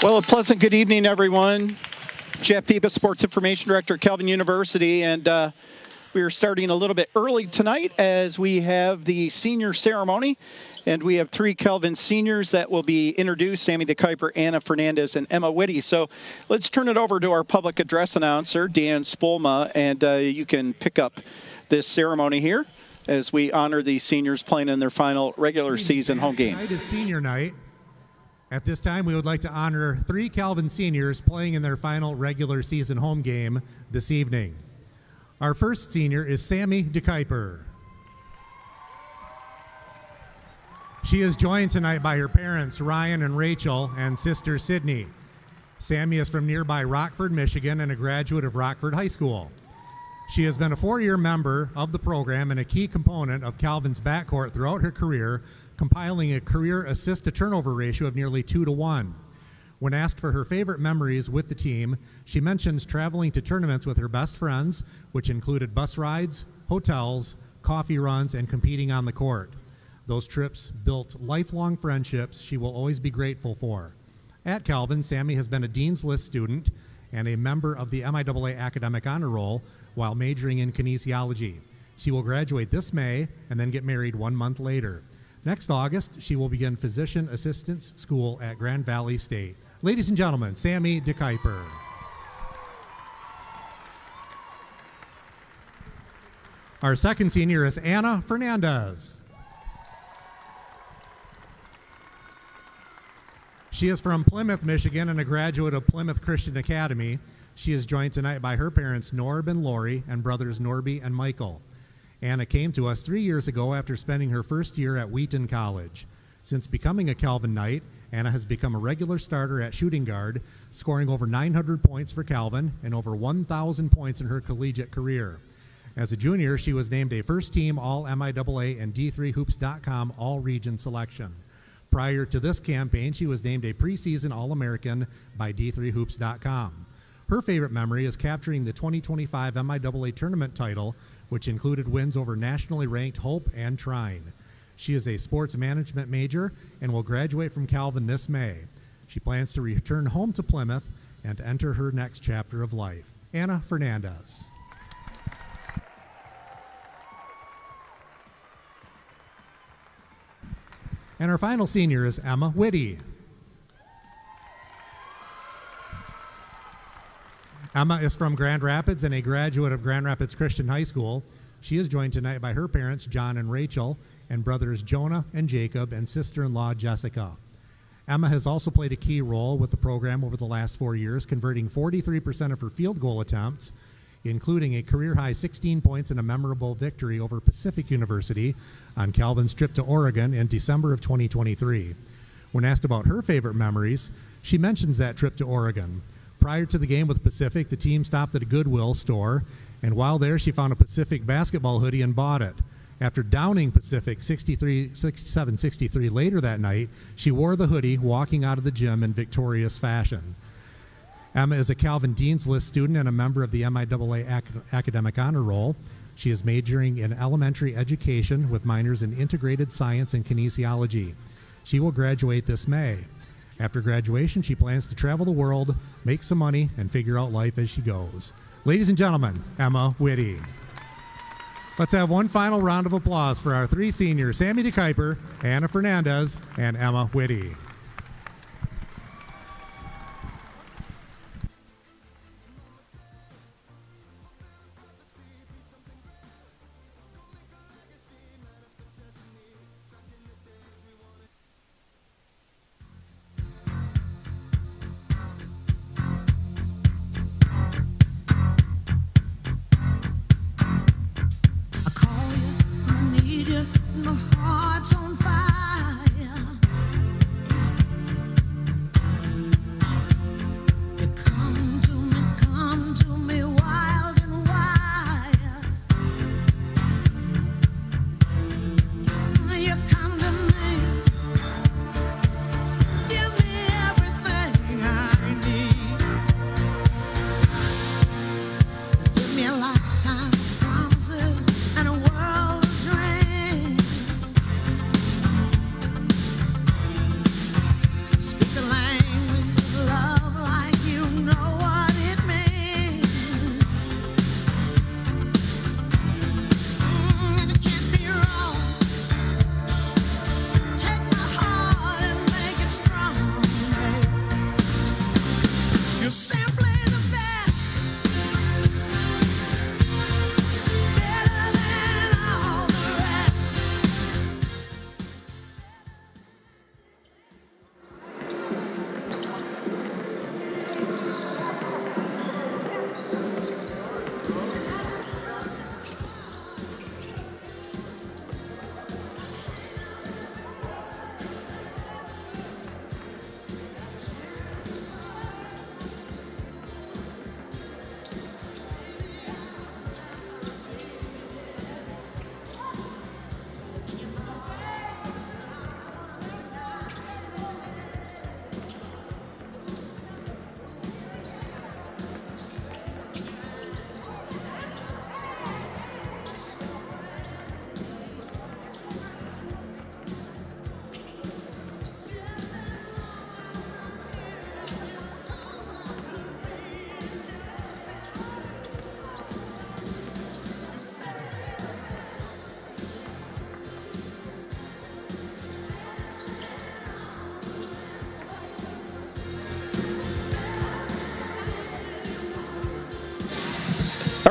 Well, a pleasant good evening, everyone. Jeff Peepa, Sports Information Director at Calvin University, and we are starting a little bit early tonight as we have the senior ceremony, and we have three Calvin seniors that will be introduced: Sammy DeKuyper, Anna Fernandez, and Emma Whitty. So let's turn it over to our public address announcer, Dan Spolma, and you can pick up this ceremony here as we honor the seniors playing in their final regular season home game. Tonight is senior night. At this time, we would like to honor three Calvin seniors playing in their final regular season home game this evening. Our first senior is Sammy DeKuyper. She is joined tonight by her parents, Ryan and Rachel, and sister Sydney. Sammy is from nearby Rockford, Michigan, and a graduate of Rockford High School. She has been a 4-year member of the program and a key component of Calvin's backcourt throughout her career, compiling a career assist-to-turnover ratio of nearly 2-to-1. When asked for her favorite memories with the team, she mentions traveling to tournaments with her best friends, which included bus rides, hotels, coffee runs, and competing on the court. Those trips built lifelong friendships she will always be grateful for. At Calvin, Sammy has been a Dean's List student and a member of the MIAA Academic Honor Roll while majoring in kinesiology. She will graduate this May and then get married 1 month later. Next August, she will begin physician assistance school at Grand Valley State. Ladies and gentlemen, Sammy DeKuyper. Our second senior is Anna Fernandez. She is from Plymouth, Michigan, and a graduate of Plymouth Christian Academy. She is joined tonight by her parents, Norb and Lori, and brothers Norby and Michael. Anna came to us 3 years ago after spending her first year at Wheaton College. Since becoming a Calvin Knight, Anna has become a regular starter at shooting guard, scoring over 900 points for Calvin and over 1,000 points in her collegiate career. As a junior, she was named a first-team All-MIAA and D3Hoops.com All-Region selection. Prior to this campaign, she was named a preseason All-American by D3Hoops.com. Her favorite memory is capturing the 2025 MIAA tournament title, which included wins over nationally ranked Hope and Trine. She is a sports management major and will graduate from Calvin this May. She plans to return home to Plymouth and enter her next chapter of life. Anna Fernandez. And our final senior is Emma Whitty. Emma is from Grand Rapids and a graduate of Grand Rapids Christian High School. She is joined tonight by her parents, John and Rachel, and brothers Jonah and Jacob, and sister-in-law Jessica. Emma has also played a key role with the program over the last 4 years, converting 43% of her field goal attempts, including a career-high 16 points in a memorable victory over Pacific University on Calvin's trip to Oregon in December of 2023. When asked about her favorite memories, she mentions that trip to Oregon. Prior to the game with Pacific, the team stopped at a Goodwill store, and while there, she found a Pacific basketball hoodie and bought it. After downing Pacific 67-63 later that night, she wore the hoodie, walking out of the gym in victorious fashion. Emma is a Calvin Dean's List student and a member of the MIAA Academic Honor Roll. She is majoring in elementary education with minors in integrated science and kinesiology. She will graduate this May. After graduation, she plans to travel the world, make some money, and figure out life as she goes. Ladies and gentlemen, Emma Whitty. Let's have one final round of applause for our three seniors, Sammy DeKuyper, Anna Fernandez, and Emma Whitty. My heart's on fire.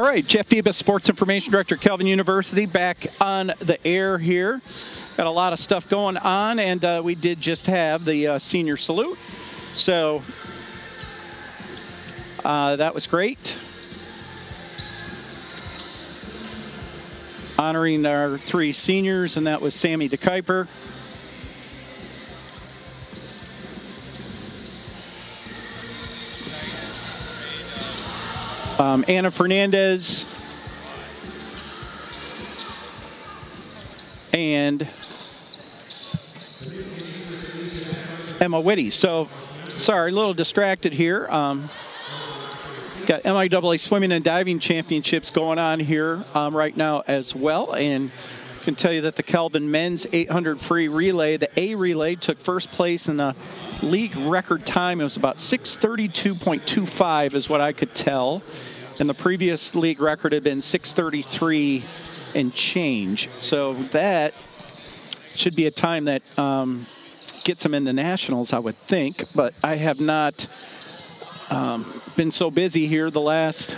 right, Jeff Phoebus, Sports Information Director, Kelvin University, back on the air here. Got a lot of stuff going on, and we did just have the senior salute. So that was great. Honoring our 3 seniors, and that was Sammy DeKuyper, Anna Fernandez, and Emma Whitty. So, sorry, a little distracted here. Got MIAA Swimming and Diving Championships going on here right now as well. And I can tell you that the Kelvin men's 800 free relay, the A relay, took first place in the league record time. It was about 6:32.25 is what I could tell. And the previous league record had been 6:33 and change. So that should be a time that gets them into nationals, I would think. But I have not been so busy here the last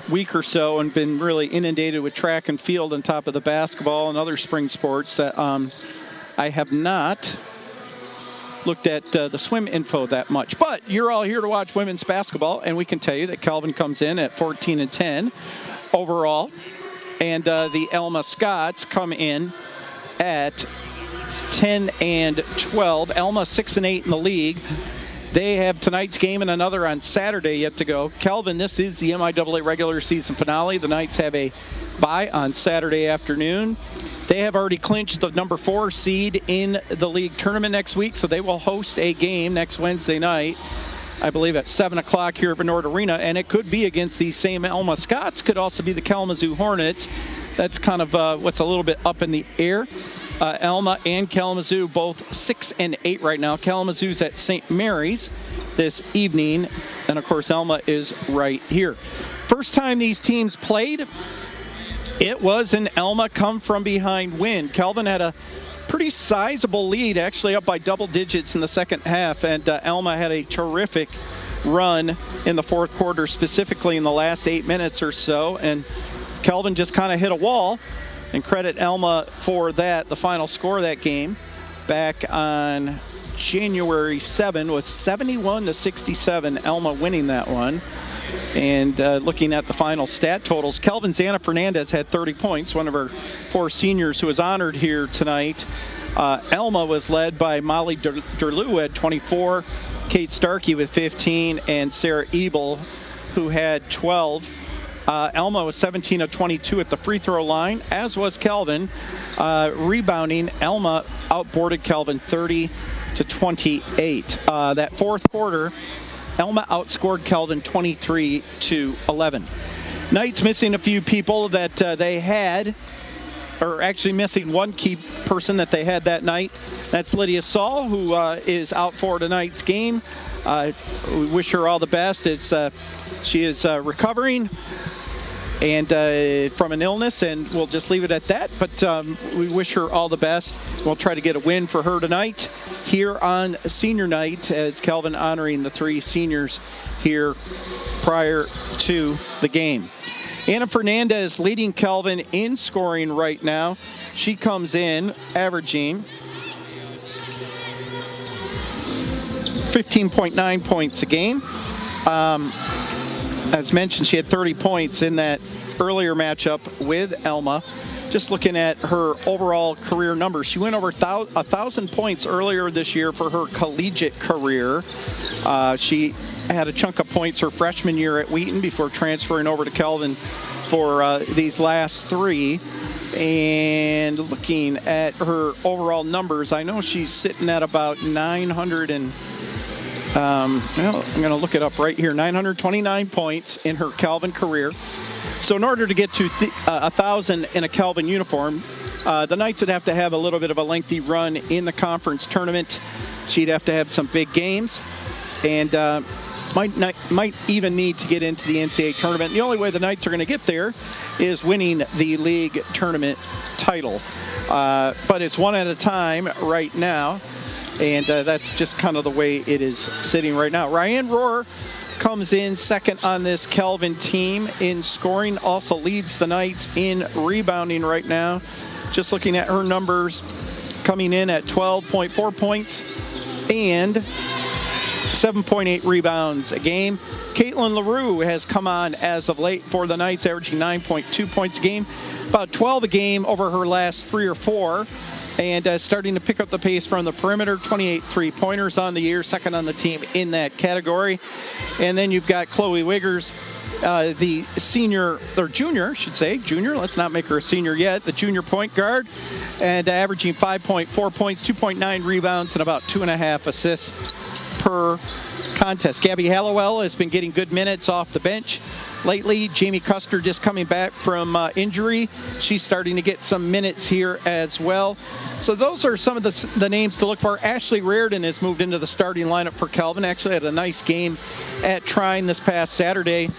week or so and been really inundated with track and field on top of the basketball and other spring sports that I have not looked at the swim info that much. But you're all here to watch women's basketball, and we can tell you that Kelvin comes in at 14-10 overall, and the Alma Scots come in at 10-12. Alma 6-8 in the league. They have tonight's game and another on Saturday yet to go. Kelvin, this is the MIAA regular season finale. The Knights have a bye on Saturday afternoon. They have already clinched the number 4 seed in the league tournament next week, so they will host a game next Wednesday night, I believe at 7 o'clock here at Vernord Arena, and it could be against these same Alma Scots, could also be the Kalamazoo Hornets. That's kind of what's a little bit up in the air. Alma and Kalamazoo both 6-8 right now. Kalamazoo's at St. Mary's this evening, and of course Alma is right here. First time these teams played, it was an Alma come from behind win. Kelvin had a pretty sizable lead, actually up by double digits in the second half, and Alma had a terrific run in the fourth quarter, specifically in the last 8 minutes or so, and Kelvin just kind of hit a wall. And credit Alma for that. The final score of that game back on January 7 was 71-67. Alma winning that one. And looking at the final stat totals, Kelvin's Anna Fernandez had 30 points, one of our 4 seniors who was honored here tonight. Alma was led by Molly Derlew at 24, Kate Starkey with 15, and Sarah Ebel, who had 12. Alma was 17 of 22 at the free throw line, as was Kelvin. Rebounding, Alma outboarded Kelvin 30-28. That fourth quarter, Alma outscored Kelvin 23-11. Knights missing a few people that they had, or actually missing one key person that they had that night. That's Lydia Saul, who is out for tonight's game. We wish her all the best. She is recovering and from an illness, and we'll just leave it at that. But we wish her all the best. We'll try to get a win for her tonight here on senior night, as Kelvin honoring the 3 seniors here prior to the game. Anna Fernandez leading Kelvin in scoring right now. She comes in averaging 15.9 points a game. As mentioned, she had 30 points in that earlier matchup with Alma. Just looking at her overall career numbers, she went over 1,000 points earlier this year for her collegiate career. She had a chunk of points her freshman year at Wheaton before transferring over to Kelvin for these last 3. And looking at her overall numbers, I know she's sitting at about 900 and well, I'm going to look it up right here. 929 points in her Kelvin career. So in order to get to 1,000 in a Kelvin uniform, the Knights would have to have a little bit of a lengthy run in the conference tournament. She'd have to have some big games, and might even need to get into the NCAA tournament. The only way the Knights are going to get there is winning the league tournament title. But it's one at a time right now. And that's just kind of the way it is sitting right now. Ryan Rohr comes in second on this Kelvin team in scoring, also leads the Knights in rebounding right now. Just looking at her numbers, coming in at 12.4 points and 7.8 rebounds a game. Caitlin LaRue has come on as of late for the Knights, averaging 9.2 points a game, about 12 a game over her last 3 or 4. And starting to pick up the pace from the perimeter, 28 three-pointers on the year, second on the team in that category. And then you've got Chloe Wiggers, the senior, or junior, I should say, junior, let's not make her a senior yet, the junior point guard, and averaging 5.4 points, 2.9 rebounds, and about 2.5 assists per contest. Gabby Hallowell has been getting good minutes off the bench lately. Jamie Custer just coming back from injury. She's starting to get some minutes here as well. So those are some of the names to look for. Ashley Reardon has moved into the starting lineup for Kelvin. Actually had a nice game at Trine this past Saturday.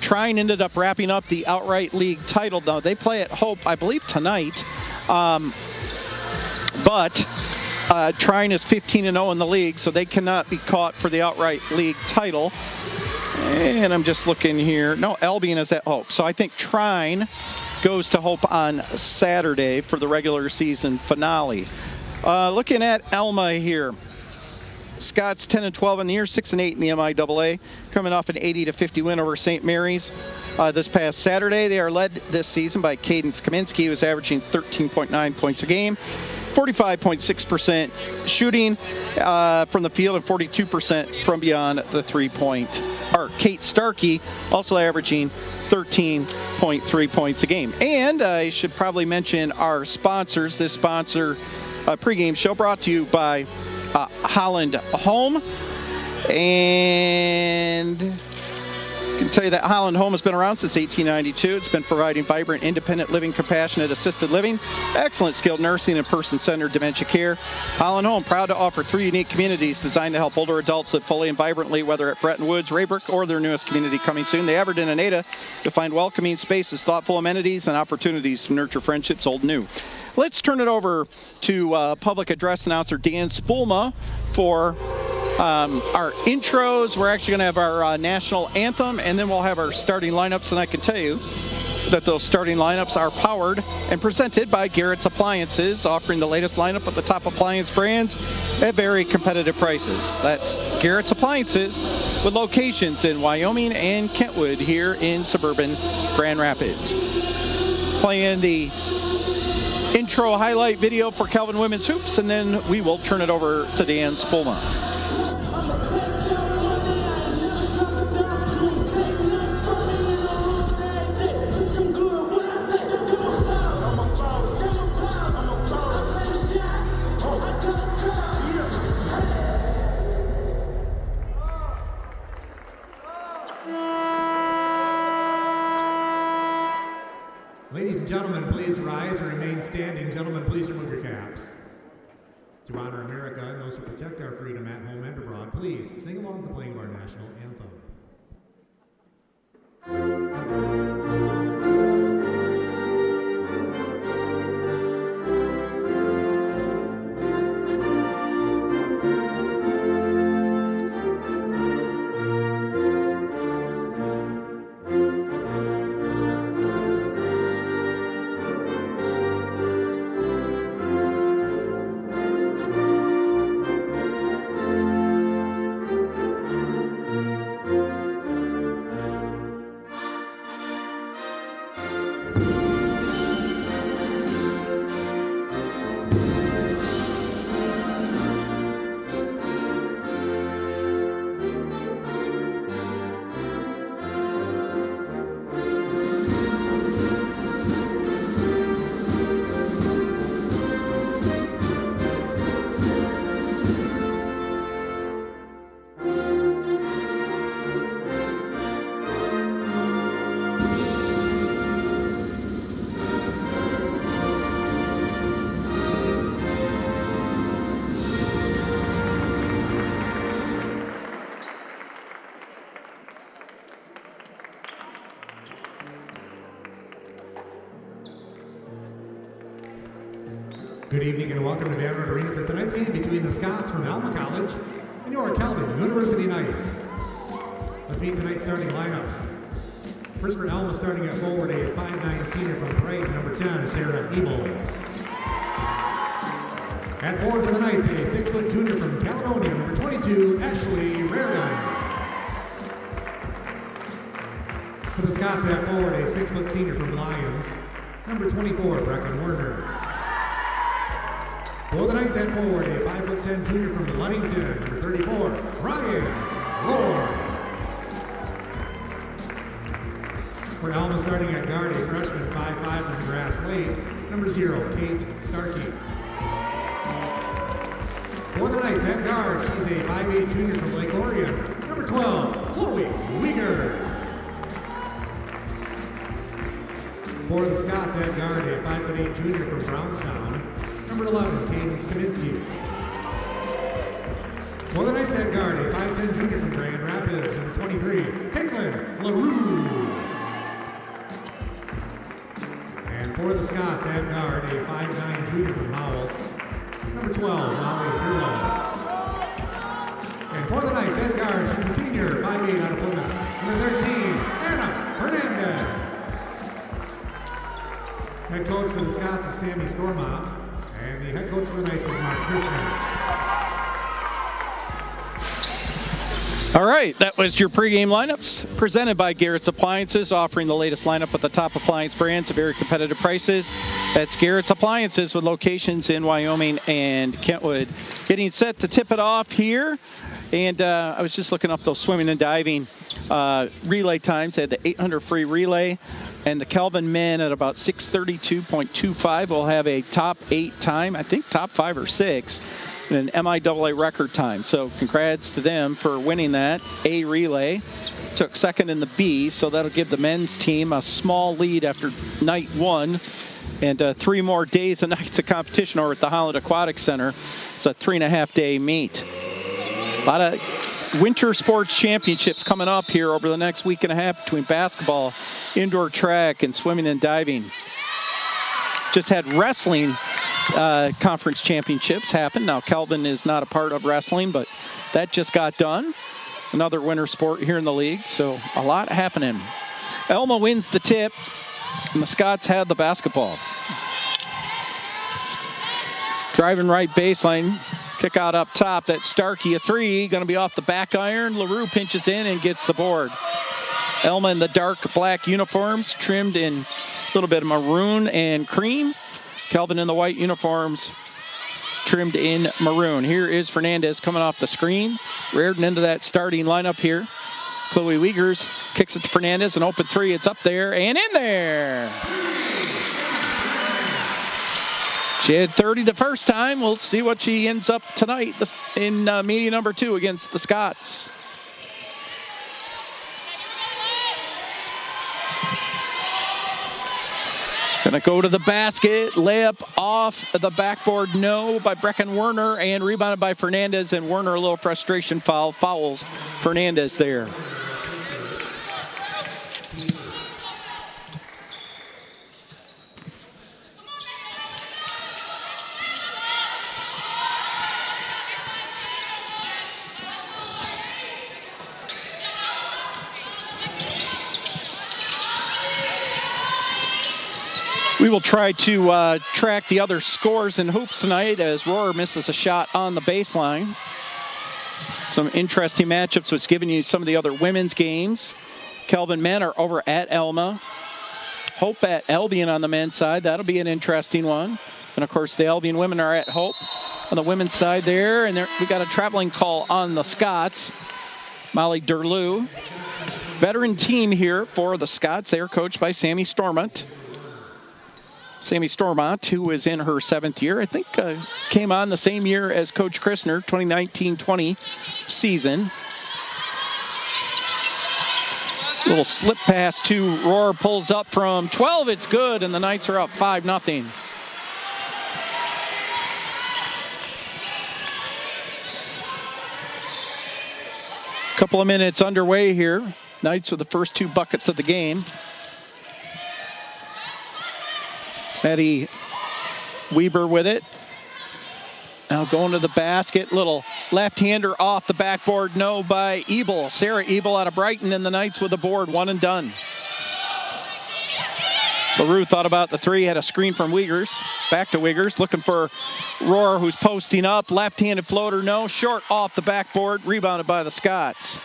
Trine ended up wrapping up the outright league title, though. They play at Hope, I believe, tonight. But Trine is 15-0 in the league, so they cannot be caught for the outright league title. And I'm just looking here. No, Albion is at Hope. So I think Trine goes to Hope on Saturday for the regular season finale. Looking at Alma here. Scott's 10-12 in the year, 6-8 in the MIAA, coming off an 80-50 win over St. Mary's this past Saturday. They are led this season by Cadence Kaminsky, who's averaging 13.9 points a game, 45.6% shooting from the field, and 42% from beyond the three-point arc. Kate Starkey also averaging 13.3 points a game. And I should probably mention our sponsors. This sponsor pregame show brought to you by Holland Home. And I can tell you that Holland Home has been around since 1892. It's been providing vibrant, independent living, compassionate, assisted living, excellent skilled nursing, and person-centered dementia care. Holland Home, proud to offer 3 unique communities designed to help older adults live fully and vibrantly, whether at Bretton Woods, Raybrook, or their newest community coming soon, the Aberdeen and Ada, to find welcoming spaces, thoughtful amenities, and opportunities to nurture friendships old and new. Let's turn it over to public address announcer Dan Spoolma for our intros. We're actually going to have our national anthem, and then we'll have our starting lineups. And I can tell you that those starting lineups are powered and presented by Garrett's Appliances, offering the latest lineup of the top appliance brands at very competitive prices. That's Garrett's Appliances, with locations in Wyoming and Kentwood here in suburban Grand Rapids. Playing the intro highlight video for Kelvin Women's Hoops, and then we will turn it over to Dan Spoolma. Ladies and gentlemen, please rise and remain standing. Gentlemen, please remove your caps. To honor America and those who protect our freedom at home and abroad, please sing along with the playing of our national anthem. Good evening and welcome to Vanderbilt Arena for tonight's game between the Scots from Alma College and your Kelvin University Knights. Let's meet tonight's starting lineups. First for Alma, starting at forward, a 5'9" senior from Brighton, number 10, Sarah Ebel. At forward for the Knights, a 6-foot junior from Caledonia, number 22, Ashley Reardon. For the Scots at forward, a 6-foot senior from Lyons, number 24, Brecken Werner. For the Knights at forward, a 5'10" junior from Ludington, number 34, Ryan Lord. For Alma, starting at guard, a freshman 5'5" from Grass Lake, number 0, Kate Starkey. For the Knights at guard, she's a 5'8" junior from Lake Orion, number 12, Chloe Wiegers. For the Scots at guard, a 5'8" junior from Brownstown, number 11, Caden Skavinsky. For the Knights at guard, a 5'10" junior from Grand Rapids, number 23, Caitlin LaRue. And for the Scots at guard, a 5'9" junior from Howell, number 12, Molly Hurlow. And for the Knights at guard, she's a senior, 5'8" out of Plymouth, number 13, Anna Fernandez. Head coach for the Scots is Sammy Stormont, and the head coach for the Knights is Mark Christner. All right, that was your pregame lineups presented by Garrett's Appliances, offering the latest lineup with the top appliance brands at very competitive prices. That's Garrett's Appliances with locations in Wyoming and Kentwood. Getting set to tip it off here, and I was just looking up those swimming and diving relay times. They had the 800 free relay, and the Kelvin men at about 6:32.25 will have a top 8 time, I think top 5 or 6. An MIAA record time. So congrats to them for winning that A relay. Took second in the B, so that'll give the men's team a small lead after night 1. And 3 more days and nights of competition over at the Holland Aquatic Center. It's a 3.5-day meet. A lot of winter sports championships coming up here over the next week and a half between basketball, indoor track, and swimming and diving. Just had wrestling conference championships happen. Now, Kelvin is not a part of wrestling, but that just got done. Another winter sport here in the league, so a lot happening. Alma wins the tip, and the Scots had the basketball. Driving right baseline, kick out up top. That's Starkey, a 3, going to be off the back iron. LaRue pinches in and gets the board. Alma in the dark black uniforms, trimmed in a little bit of maroon and cream. Kelvin in the white uniforms, trimmed in maroon. Here is Fernandez coming off the screen. Reardon into that starting lineup here. Chloe Wiegers kicks it to Fernandez, an open 3. It's up there and in there. She had 30 the first time. We'll see what she ends up tonight in meeting number 2 against the Scots. Gonna go to the basket, layup off the backboard, no, by Brecken Werner, and rebounded by Fernandez, and Werner a little frustration fouls Fernandez there. We will try to track the other scores in hoops tonight as Rohrer misses a shot on the baseline. Some interesting matchups was giving you some of the other women's games. Kelvin men are over at Alma. Hope at Albion on the men's side. That'll be an interesting one. And of course the Albion women are at Hope on the women's side there. And we got a traveling call on the Scots. Molly Derlew. Veteran team here for the Scots. They are coached by Sammy Stormont. Sammy Stormont, who is in her 7th year, I think came on the same year as Coach Christner, 2019-20 season. Little slip pass to Rohrer, pulls up from 12, it's good, and the Knights are up 5-0. Couple of minutes underway here. Knights with the first 2 buckets of the game. Maddie Weber with it. Now going to the basket, little left-hander off the backboard, no by Ebel. Sarah Ebel out of Brighton, and the Knights with the board, one and done. LaRue thought about the three, had a screen from Wiegers. Back to Wiegers, looking for Rohr, who's posting up. Left-handed floater, no. Short off the backboard, rebounded by the Scots.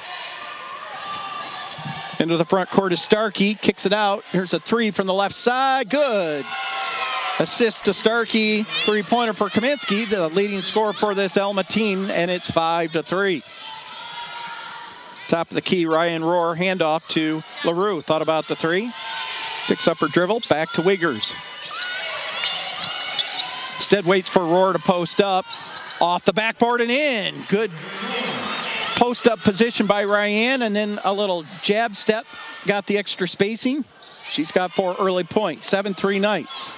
Into the front court is Starkey, kicks it out. Here's a three from the left side, good. Assist to Starkey, three-pointer for Kaminsky, the leading scorer for this Alma team, and it's 5-3. Top of the key, Ryan Rohr, handoff to LaRue. Thought about the three. Picks up her dribble, back to Wiegers. Instead waits for Rohr to post up. Off the backboard and in. Good post-up position by Ryan, and then a little jab step. Got the extra spacing. She's got 4 early points, 7-3 Knights.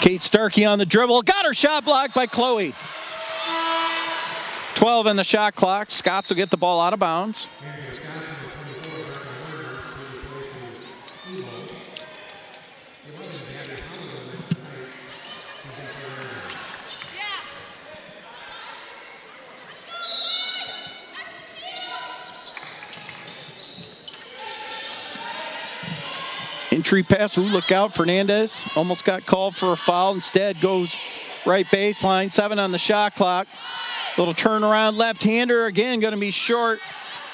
Kate Starkey on the dribble. Got her shot blocked by Chloe. 12 in the shot clock. Scots will get the ball out of bounds. Entry pass, ooh, look out, Fernandez almost got called for a foul. Instead goes right baseline, 7 on the shot clock. Little turnaround left-hander, again going to be short.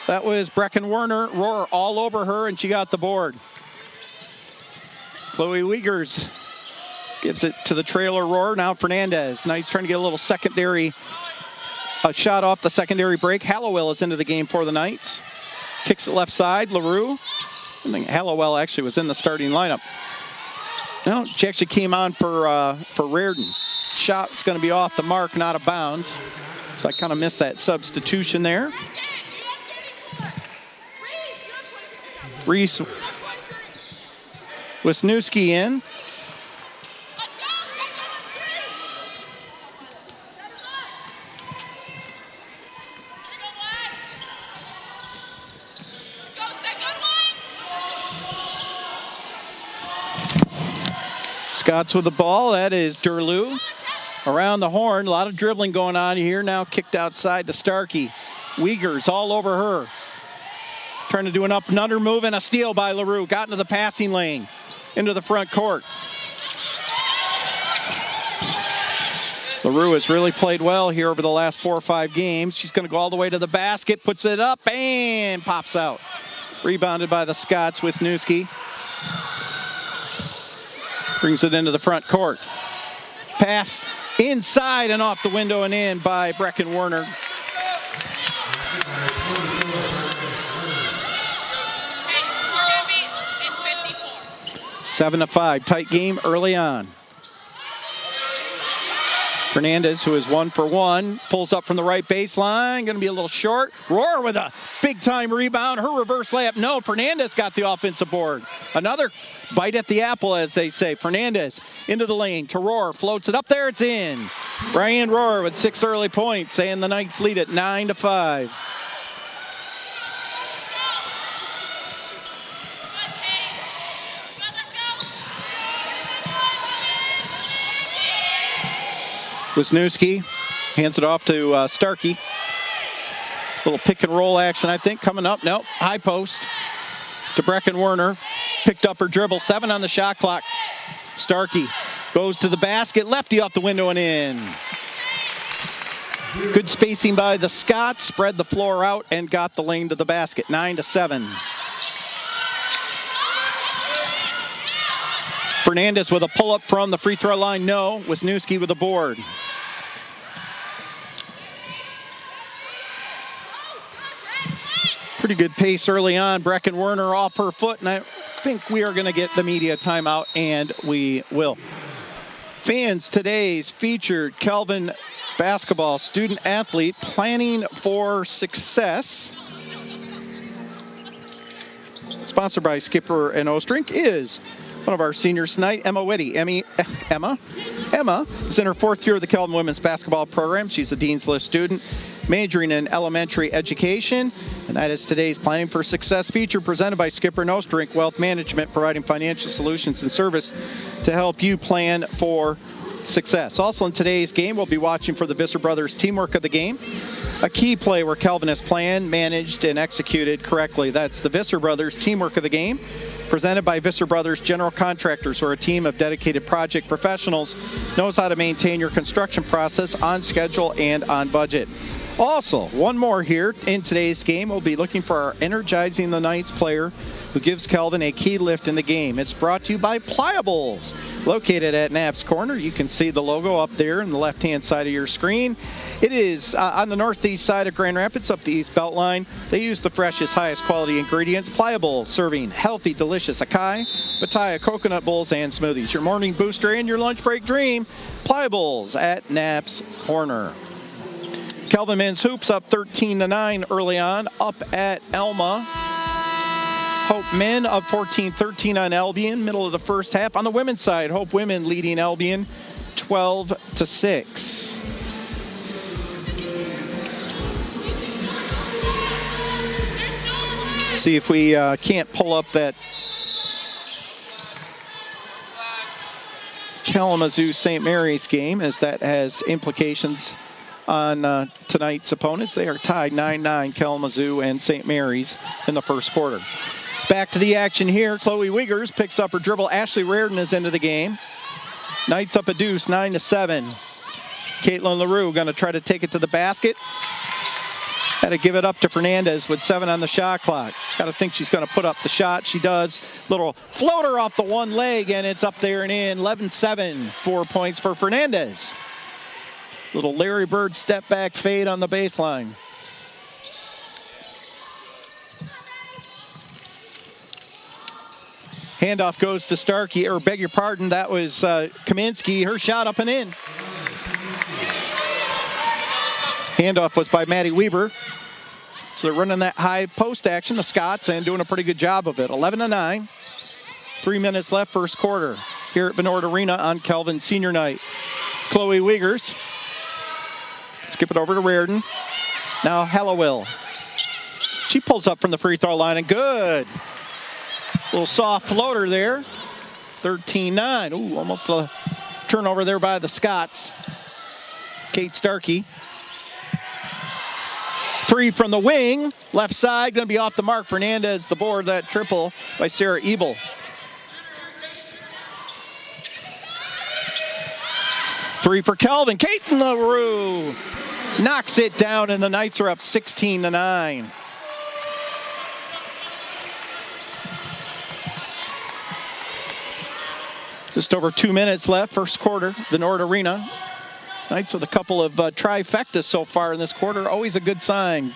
That was Brecken Werner. Rohr all over her, and she got the board. Chloe Wiegers gives it to the trailer Rohr. Now Fernandez. Knights trying to get a little secondary, a shot off the secondary break. Hallowell is into the game for the Knights. Kicks it left side, LaRue. I think Hallowell actually was in the starting lineup. No, she actually came on for Reardon. Shot's going to be off the mark, not out of bounds. So I kind of missed that substitution there. Reese Wisniewski in. Scots with the ball. That is Durlew. Around the horn, a lot of dribbling going on here. Now kicked outside to Starkey. Wiegers all over her. Trying to do an up and under move, and a steal by LaRue. Got into the passing lane, into the front court. LaRue has really played well here over the last 4 or 5 games. She's going to go all the way to the basket, puts it up, and pops out. Rebounded by the Scots, Wisniewski. Brings it into the front court. Pass inside and off the window and in by Brecken Werner. Seven to 5, tight game early on. Fernandez, who is 1 for 1, pulls up from the right baseline. Going to be a little short. Rohr with a big-time rebound. Her reverse layup. No, Fernandez got the offensive board. Another bite at the apple, as they say. Fernandez into the lane to Rohr. Floats it up there. It's in. Ryan Rohr with 6 early points, and the Knights lead it 9-5. Wisniewski hands it off to Starkey. Little pick and roll action, I think, coming up. Nope, high post to Brecken Werner. Picked up her dribble, 7 on the shot clock. Starkey goes to the basket, lefty off the window and in. Good spacing by the Scots, spread the floor out and got the lane to the basket, 9-7. Fernandez with a pull-up from the free throw line, no. Wisniewski with a board. Pretty good pace early on. Brecken Werner off her foot, and I think we are going to get the media timeout, and we will. Fans, today's featured Kelvin basketball student athlete planning for success. Sponsored by Skipper and Ostrink is One of our seniors tonight, Emma Whitty. Emma is in her 4th year of the Kelvin women's basketball program. She's a Dean's List student, majoring in elementary education. And that is today's Planning for Success feature presented by Skipper Nostrink Wealth Management, providing financial solutions and service to help you plan for success. Also in today's game, we'll be watching for the Visser Brothers Teamwork of the Game. A key play where Kelvin has planned, managed, and executed correctly. That's the Visser Brothers Teamwork of the Game, presented by Visser Brothers General Contractors, where a team of dedicated project professionals knows how to maintain your construction process on schedule and on budget. Also, one more here in today's game. We'll be looking for our Energizing the Nights player who gives Kelvin a key lift in the game. It's brought to you by Pliables, located at Knapp's Corner. You can see the logo up there in the left-hand side of your screen. It is on the northeast side of Grand Rapids, up the East Beltline. They use the freshest, highest quality ingredients. Pliables, serving healthy, delicious acai, pitaya, coconut bowls, and smoothies. Your morning booster and your lunch break dream. Pliables at Knapp's Corner. Kelvin men's hoops up 13-9 early on, up at Alma. Hope men up 14-13 on Albion, middle of the first half. On the women's side, Hope women leading Albion 12-6. See if we can't pull up that Kalamazoo St. Mary's game, as that has implications on tonight's opponents. They are tied 9-9, Kalamazoo and St. Mary's in the first quarter. Back to the action here. Chloe Wiegers picks up her dribble. Ashley Reardon is into the game. Knights up a deuce, 9-7. Caitlin LaRue going to try to take it to the basket. Had to give it up to Fernandez with 7 on the shot clock. Got to think she's going to put up the shot. She does. Little floater off the one leg, and it's up there and in. 11-7, 4 points for Fernandez. Little Larry Bird step back fade on the baseline. Handoff goes to Starkey, or beg your pardon, that was Kaminsky. Her shot up and in. Handoff was by Maddie Weber. So they're running that high post action, the Scots, and doing a pretty good job of it. 11-9. 3 minutes left, first quarter, here at Benoit Arena on Kelvin Senior Night. Chloe Wiegers. Skip it over to Reardon. Now Hallowell. She pulls up from the free throw line, and good. Little soft floater there. 13-9. Ooh, almost a turnover there by the Scots. Kate Starkey. 3 from the wing. Left side, going to be off the mark. Fernandez, the board, that triple by Sarah Ebel. Three for Kelvin. Caitlin LaRue knocks it down, and the Knights are up 16-9. Just over 2 minutes left, first quarter, the Nord Arena. Knights with a couple of trifectas so far in this quarter. Always a good sign.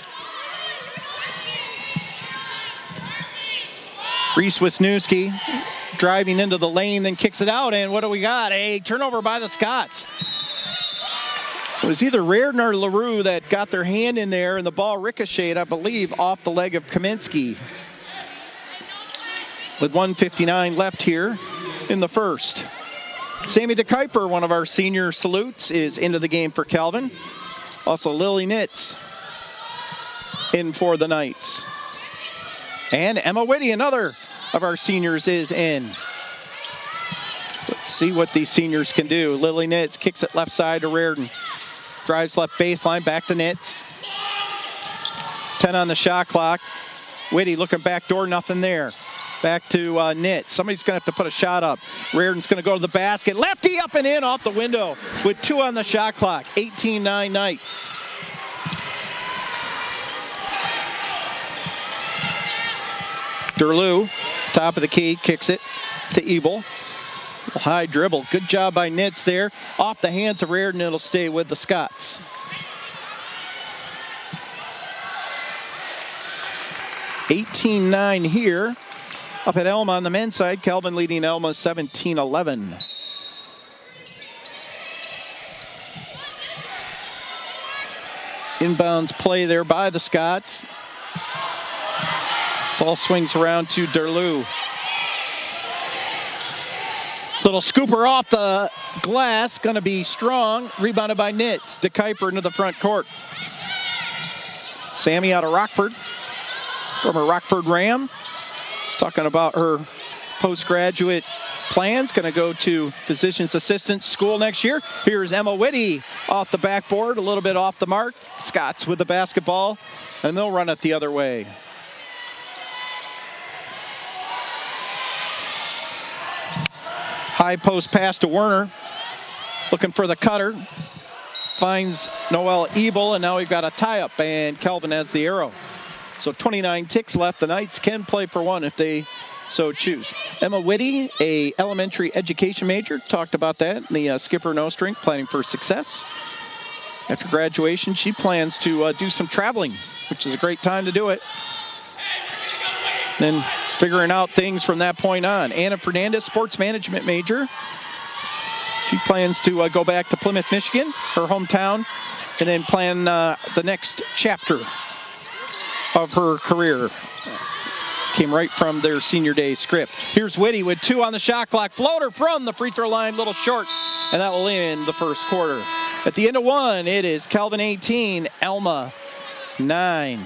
Reese Wisniewski driving into the lane, then kicks it out, and what do we got? A turnover by the Scots. It was either Reardon or LaRue that got their hand in there, and the ball ricocheted, I believe, off the leg of Kaminsky. With 1:59 left here in the first. Sammy DeKuyper, one of our senior salutes, is into the game for Kelvin. Also Lily Nitz in for the Knights. And Emma Whitty, another of our seniors, is in. Let's see what these seniors can do. Lily Nitz kicks it left side to Reardon. Drives left baseline, back to Nitz. 10 on the shot clock. Whitty looking back door, nothing there. Back to Nitz. Somebody's going to have to put a shot up. Reardon's going to go to the basket. Lefty up and in off the window with 2 on the shot clock. 18-9 Knights. Derlew, top of the key, kicks it to Ebel. High dribble. Good job by Nitz there. Off the hands of Reardon, it'll stay with the Scots. $18-9 here. Up at Alma on the men's side. Kelvin leading Alma 17-11. Inbounds play there by the Scots. Ball swings around to Derlew. Little scooper off the glass, going to be strong. Rebounded by Nitz. DeKuyper into the front court. Sammy out of Rockford, former Rockford Ram. She's talking about her postgraduate plans. Going to go to physician's assistant school next year. Here's Emma Whitty off the backboard, a little bit off the mark. Scots with the basketball, and they'll run it the other way. High post pass to Werner, looking for the cutter. Finds Noelle Ebel, and now we've got a tie-up, and Kelvin has the arrow. So 29 ticks left. The Knights can play for one if they so choose. Emma Whitty, a elementary education major, talked about that in the Skipper No Strength, planning for success. After graduation, she plans to do some traveling, which is a great time to do it. Then figuring out things from that point on. Anna Fernandez, sports management major. She plans to go back to Plymouth, Michigan, her hometown, and then plan the next chapter of her career. Came right from their senior day script. Here's Whitty with 2 on the shot clock. Floater from the free throw line, little short, and that will end the first quarter. At the end of 1, it is Kelvin 18, Alma 9.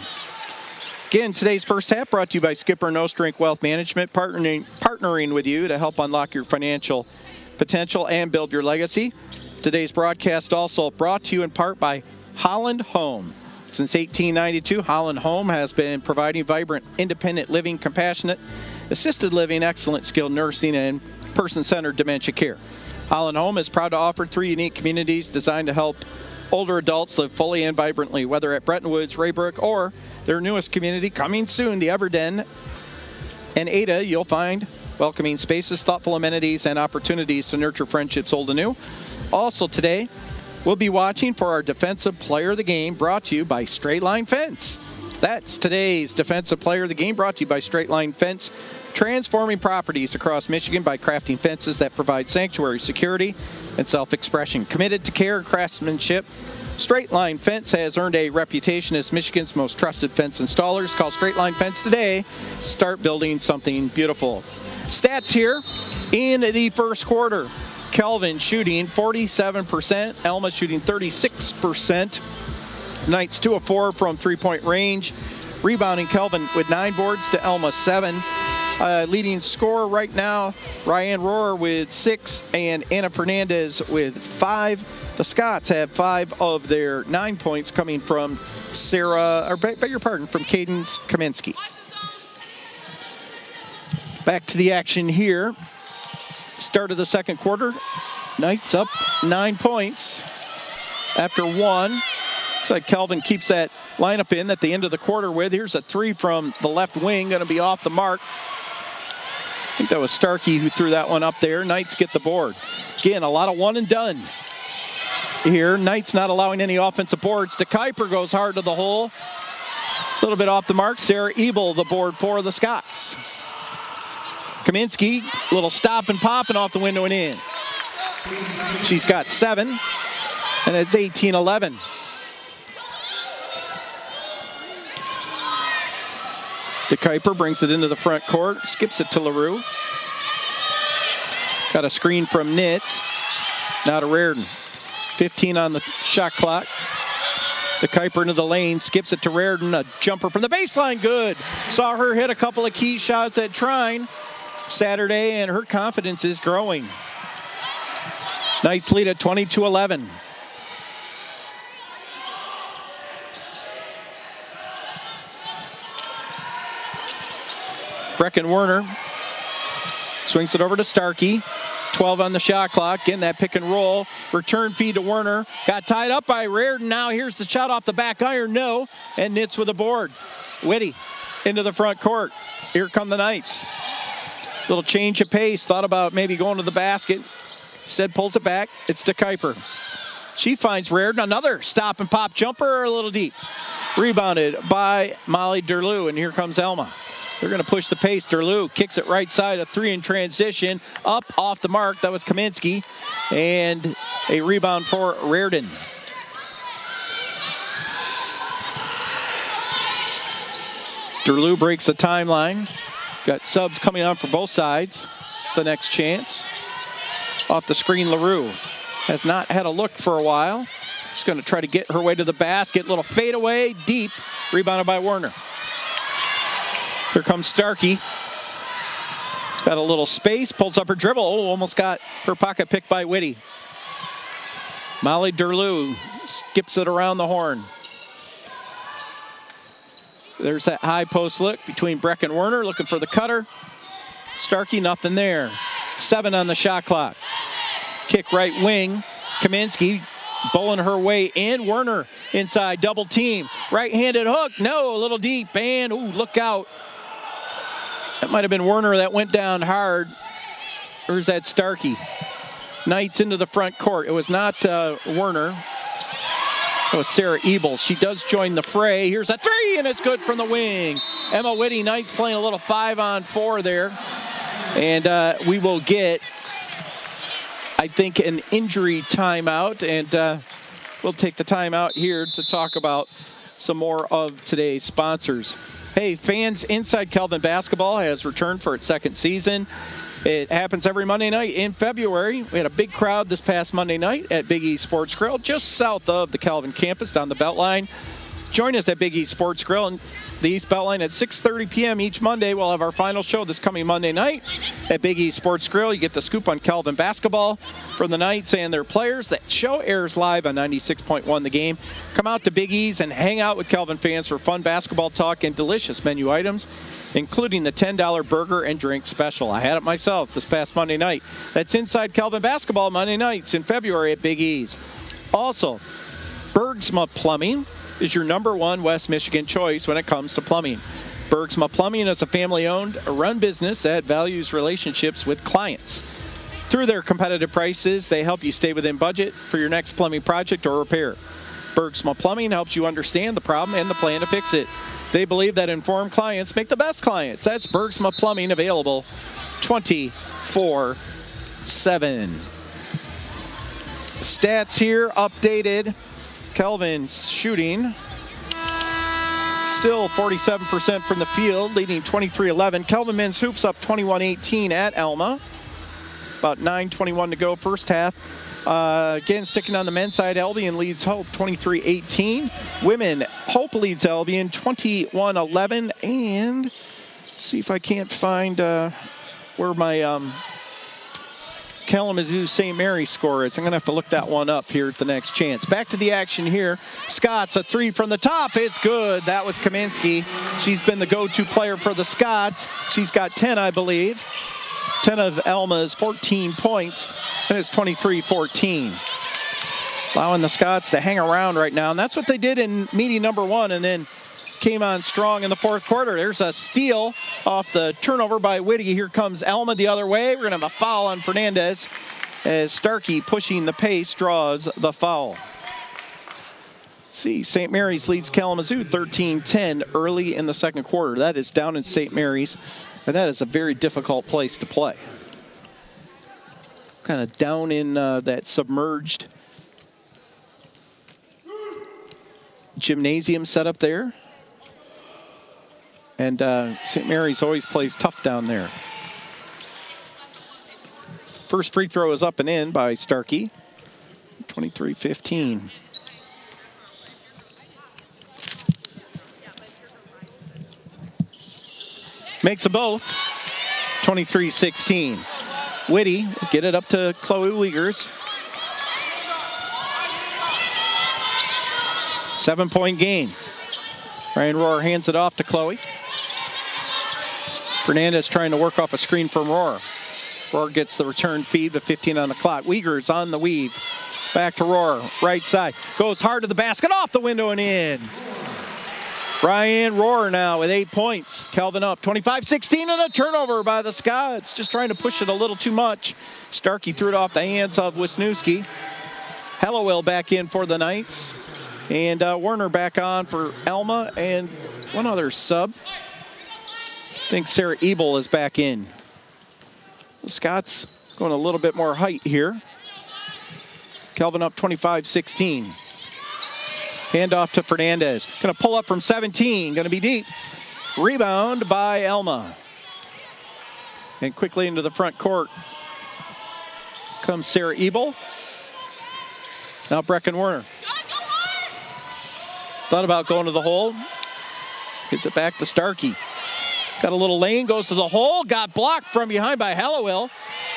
Again, today's first half brought to you by Skipper No Strength Wealth Management, partnering with you to help unlock your financial potential and build your legacy. Today's broadcast also brought to you in part by Holland Home. Since 1892, Holland Home has been providing vibrant, independent living, compassionate, assisted living, excellent skilled nursing, and person-centered dementia care. Holland Home is proud to offer 3 unique communities designed to help older adults live fully and vibrantly, whether at Bretton Woods, Raybrook, or their newest community coming soon, the Everden and Ada. You'll find welcoming spaces, thoughtful amenities, and opportunities to nurture friendships old and new. Also today, we'll be watching for our Defensive Player of the Game, brought to you by Straight Line Fence. That's today's Defensive Player of the Game, brought to you by Straight Line Fence, transforming properties across Michigan by crafting fences that provide sanctuary, security, and self-expression. Committed to care and craftsmanship, Straight Line Fence has earned a reputation as Michigan's most trusted fence installers. Call Straight Line Fence today. Start building something beautiful. Stats here in the first quarter. Kelvin shooting 47%, Alma shooting 36%. Knights 2 of 4 from three-point range. Rebounding, Kelvin with 9 boards to Alma 7. Leading scorer right now, Ryan Rohrer with 6 and Anna Fernandez with 5. The Scots have 5 of their 9 points coming from from Cadence Kaminsky. Back to the action here. Start of the second quarter. Knights up 9 points after 1. Looks like Kelvin keeps that lineup in at the end of the quarter with. Here's a 3 from the left wing, going to be off the mark. I think that was Starkey who threw that one up there. Knights get the board. Again, a lot of one and done here. Knights not allowing any offensive boards. DeKuyper goes hard to the hole. A little bit off the mark. Sarah Ebel, the board for the Scots. Kaminsky, little stop and pop and off the window and in. She's got 7, and it's 18-11. DeKuyper brings it into the front court, skips it to LaRue. Got a screen from Nitz. Now to Reardon. 15 on the shot clock. DeKuyper into the lane, skips it to Reardon. A jumper from the baseline, good. Saw her hit a couple of key shots at Trine Saturday, and her confidence is growing. Knights lead at 22-11. Brecken Werner swings it over to Starkey. 12 on the shot clock. Again, that pick and roll. Return feed to Werner. Got tied up by Reardon. Now here's the shot off the back iron. No. And Nitz with a board. Whitty into the front court. Here come the Knights. Little change of pace. Thought about maybe going to the basket. Instead pulls it back. It's DeKuyper. She finds Reardon. Another stop and pop jumper a little deep. Rebounded by Molly Derlew. And here comes Alma. They're going to push the pace. Derlew kicks it right side. A 3 in transition. Up off the mark. That was Kaminsky. And a rebound for Reardon. Derlew breaks the timeline. Got subs coming on for both sides. The next chance. Off the screen, LaRue has not had a look for a while. She's going to try to get her way to the basket. Little fadeaway, deep. Rebounded by Werner. Here comes Starkey. Got a little space, pulls up her dribble. Oh, almost got her pocket picked by Whitty. Molly Derlew skips it around the horn. There's that high post look between Breck and Werner, looking for the cutter. Starkey, nothing there. 7 on the shot clock. Kick right wing. Kaminsky bowling her way in. Werner inside, double team. Right-handed hook, no, a little deep. And, ooh, look out. That might have been Werner that went down hard. Or is that Starkey? Knights into the front court. It was not Werner. It was Sarah Ebel. She does join the fray. Here's a 3, and it's good from the wing. Emma Whitty, Knights playing a little 5-on-4 there. And we will get, I think, an injury timeout. And we'll take the timeout here to talk about some more of today's sponsors. Hey, fans, Inside Kelvin Basketball has returned for its second season. It happens every Monday night in February. We had a big crowd this past Monday night at Big E Sports Grill, just south of the Kelvin campus down the Beltline. Join us at Big E Sports Grill and the East Beltline at 6:30 p.m. each Monday. We'll have our final show this coming Monday night at Big E Sports Grill. You get the scoop on Kelvin basketball from the Knights and their players. That show airs live on 96.1 The Game. Come out to Big E's and hang out with Kelvin fans for fun basketball talk and delicious menu items, including the $10 burger and drink special. I had it myself this past Monday night. That's Inside Kelvin Basketball Monday nights in February at Big E's. Also, Bergsma Plumbing is your #1 West Michigan choice when it comes to plumbing. Bergsma Plumbing is a family-owned, run business that values relationships with clients. Through their competitive prices, they help you stay within budget for your next plumbing project or repair. Bergsma Plumbing helps you understand the problem and the plan to fix it. They believe that informed clients make the best clients. That's Bergsma Plumbing, available 24/7. Stats here updated. Kelvin's shooting still 47% from the field, leading 23-11. Kelvin men's hoops up 21-18 at Alma. About 9:21 to go first half. Again, sticking on the men's side, Albion leads Hope 23-18. Women, Hope leads Albion 21-11. And see if I can't find where my Kalamazoo St. Mary score is. I'm going to have to look that one up here at the next chance. Back to the action here. Scots, a 3 from the top. It's good. That was Kaminsky. She's been the go-to player for the Scots. She's got 10, I believe. 10 of Alma's 14 points, and it's 23-14. Allowing the Scots to hang around right now, and that's what they did in meeting #1, and then came on strong in the fourth quarter. There's a steal off the turnover by Whitty. Here comes Alma the other way. We're going to have a foul on Fernandez as Starkey, pushing the pace, draws the foul. See, St. Mary's leads Kalamazoo 13-10 early in the second quarter. That is down in St. Mary's, and that is a very difficult place to play. Kind of down in that submerged gymnasium setup there. And St. Mary's always plays tough down there. First free throw is up and in by Starkey. 23-15. Makes them both. 23-16. Whitty will get it up to Chloe Wiegers. 7-point game. Ryan Rohr hands it off to Chloe. Fernandez trying to work off a screen from Rohr. Rohr gets the return feed, with 15 on the clock. Wiegers on the weave. Back to Rohr, right side. Goes hard to the basket, off the window and in. Ryan Rohr now with 8 points. Kelvin up 25-16 and a turnover by the Scots. Just trying to push it a little too much. Starkey threw it off the hands of Wisniewski. Hallowell back in for the Knights. And Werner back on for Alma, and one other sub. I think Sarah Ebel is back in. The Scots going a little bit more height here. Kelvin up 25-16. Handoff to Fernandez. Going to pull up from 17. Going to be deep. Rebound by Alma. And quickly into the front court. comes Sarah Ebel. Now Brecken Werner. Thought about going to the hole. Gives it back to Starkey. Got a little lane, goes to the hole. Got blocked from behind by Hallowell.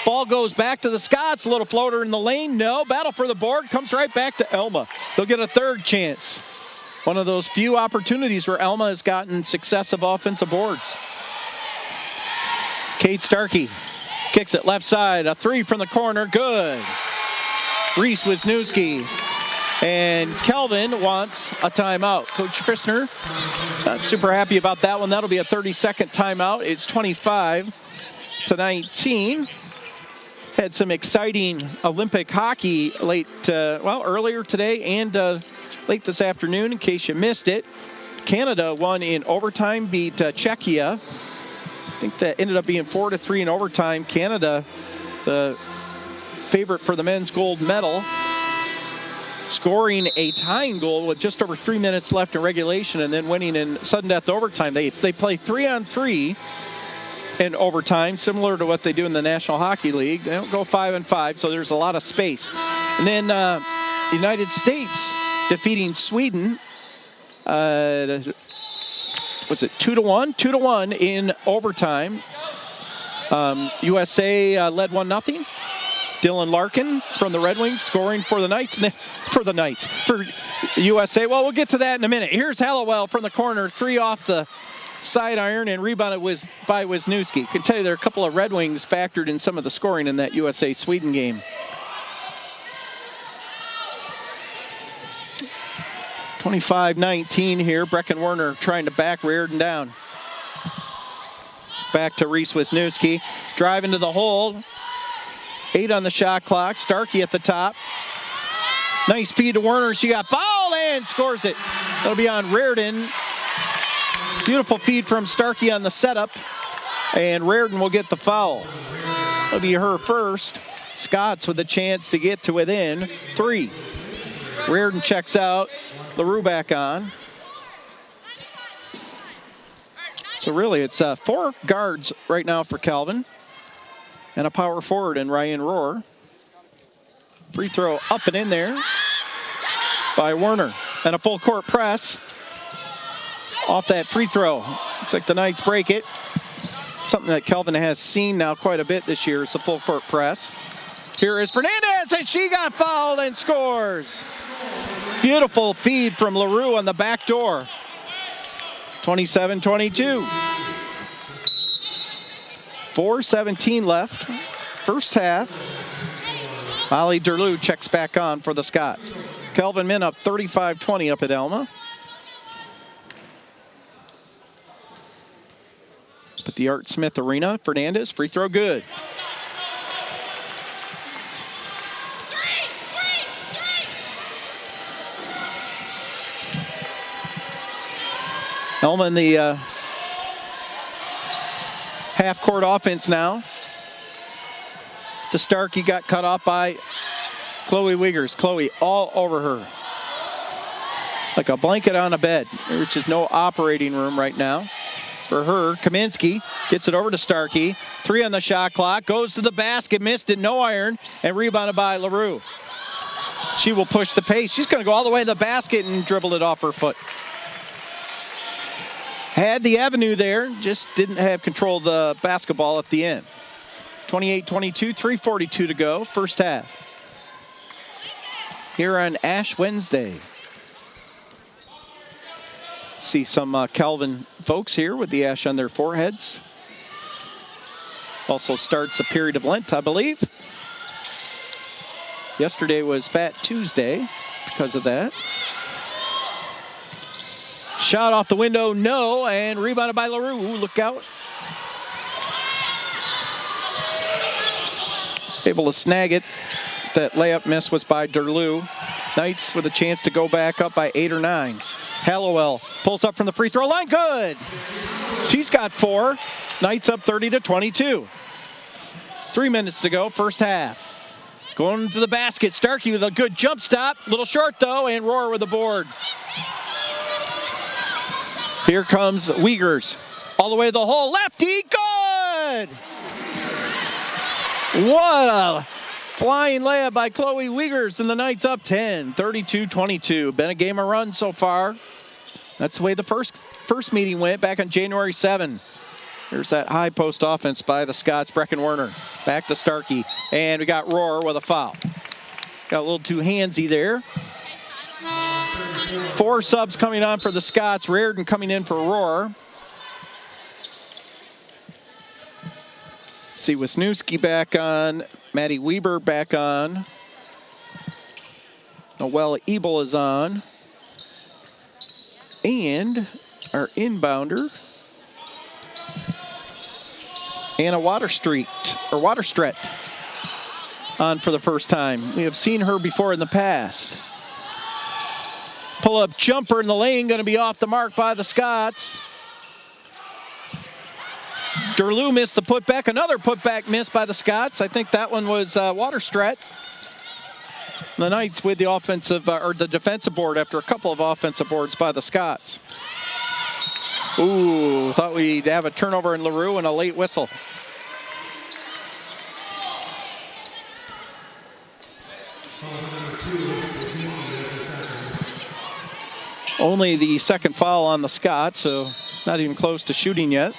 Ball goes back to the Scots. A little floater in the lane. No. Battle for the board. Comes right back to Alma. They'll get a third chance. One of those few opportunities where Alma has gotten successive offensive boards. Kate Starkey kicks it left side. A three from the corner. Good. Reese Wisniewski. And Kelvin wants a timeout. Coach Christner not super happy about that one. That'll be a 30-second timeout. It's 25-19. Had some exciting Olympic hockey earlier today and late this afternoon, in case you missed it. Canada won in overtime, beat Czechia. I think that ended up being 4-3 in overtime. Canada, the favorite for the men's gold medal, scoring a tying goal with just over 3 minutes left in regulation and then winning in sudden death overtime. They play 3-on-3 in overtime, similar to what they do in the National Hockey League. They don't go 5-on-5, so there's a lot of space. And then the United States defeating Sweden. Was it 2-1? 2-1 in overtime. USA led 1-0. Dylan Larkin from the Red Wings scoring for the Knights. And then for USA. Well, we'll get to that in a minute. Here's Hallowell from the corner, three off the side iron, and rebounded by Wisniewski. Can tell you there are a couple of Red Wings factored in some of the scoring in that USA-Sweden game. 25-19 here. Brecken Werner trying to back Reardon down. Back to Reese Wisniewski. Drive into the hole. 8 on the shot clock. Starkey at the top. Nice feed to Werner. She got fouled and scores it. That'll be on Reardon. Beautiful feed from Starkey on the setup. And Reardon will get the foul. That'll be her first. Scots with a chance to get to within 3. Reardon checks out. LaRue back on. So really it's 4 guards right now for Calvin. And a power forward in Ryan Rohr. Free throw up and in there by Werner. And a full court press off that free throw. Looks like the Knights break it. Something that Calvin has seen now quite a bit this year is the full court press. Here is Fernandez, and she got fouled and scores. Beautiful feed from LaRue on the back door. 27-22. 4:17 left. First half. Molly Derlew checks back on for the Scots. Kelvin Min up 35-20 up at Alma. At the Art Smith Arena, Fernandez, free throw good. Alma in the half-court offense now. Starkey got cut off by Chloe Wiegers. Chloe all over her. Like a blanket on a bed. There's just no operating room right now for her. Kaminsky gets it over to Starkey. 3 on the shot clock. Goes to the basket. Missed it. No iron. And rebounded by LaRue. She will push the pace. She's going to go all the way to the basket and dribble it off her foot. Had the avenue there. Just didn't have control of the basketball at the end. 28-22, 3:42 to go, first half. Here on Ash Wednesday. See some Calvin folks here with the ash on their foreheads. Also starts a period of Lent, I believe. Yesterday was Fat Tuesday because of that. Shot off the window, no, and rebounded by LaRue. Ooh, look out. Able to snag it. That layup miss was by Derlew. Knights with a chance to go back up by 8 or 9. Hallowell pulls up from the free throw line. Good. She's got 4. Knights up 30-22. 3 minutes to go, first half. Going to the basket. Starkey with a good jump stop. Little short though, and Rohr with the board. Here comes Wiegers. All the way to the hole. Lefty. Good. What a Flying layup by Chloe Wiegers, and the Knights up 10, 32-22. Been a game of runs so far. That's the way the first meeting went back on January 7. There's that high post offense by the Scots. Brecken Werner back to Starkey, and we got Rohr with a foul. Got a little too handsy there. 4 subs coming on for the Scots. Reardon coming in for Rohr. See Wisniewski back on. Maddie Weber back on. Noelle Ebel is on. And our inbounder, Anna Waterstreet on for the first time. We have seen her before in the past. Pull-up jumper in the lane, going to be off the mark by the Scots. Derlew missed the putback. Another putback missed by the Scots. I think that one was Waterstreet. The Knights with the offensive, or the defensive board after a couple of offensive boards by the Scots. Ooh, thought we'd have a turnover in LaRue and a late whistle. Only the second foul on the Scots, so not even close to shooting yet.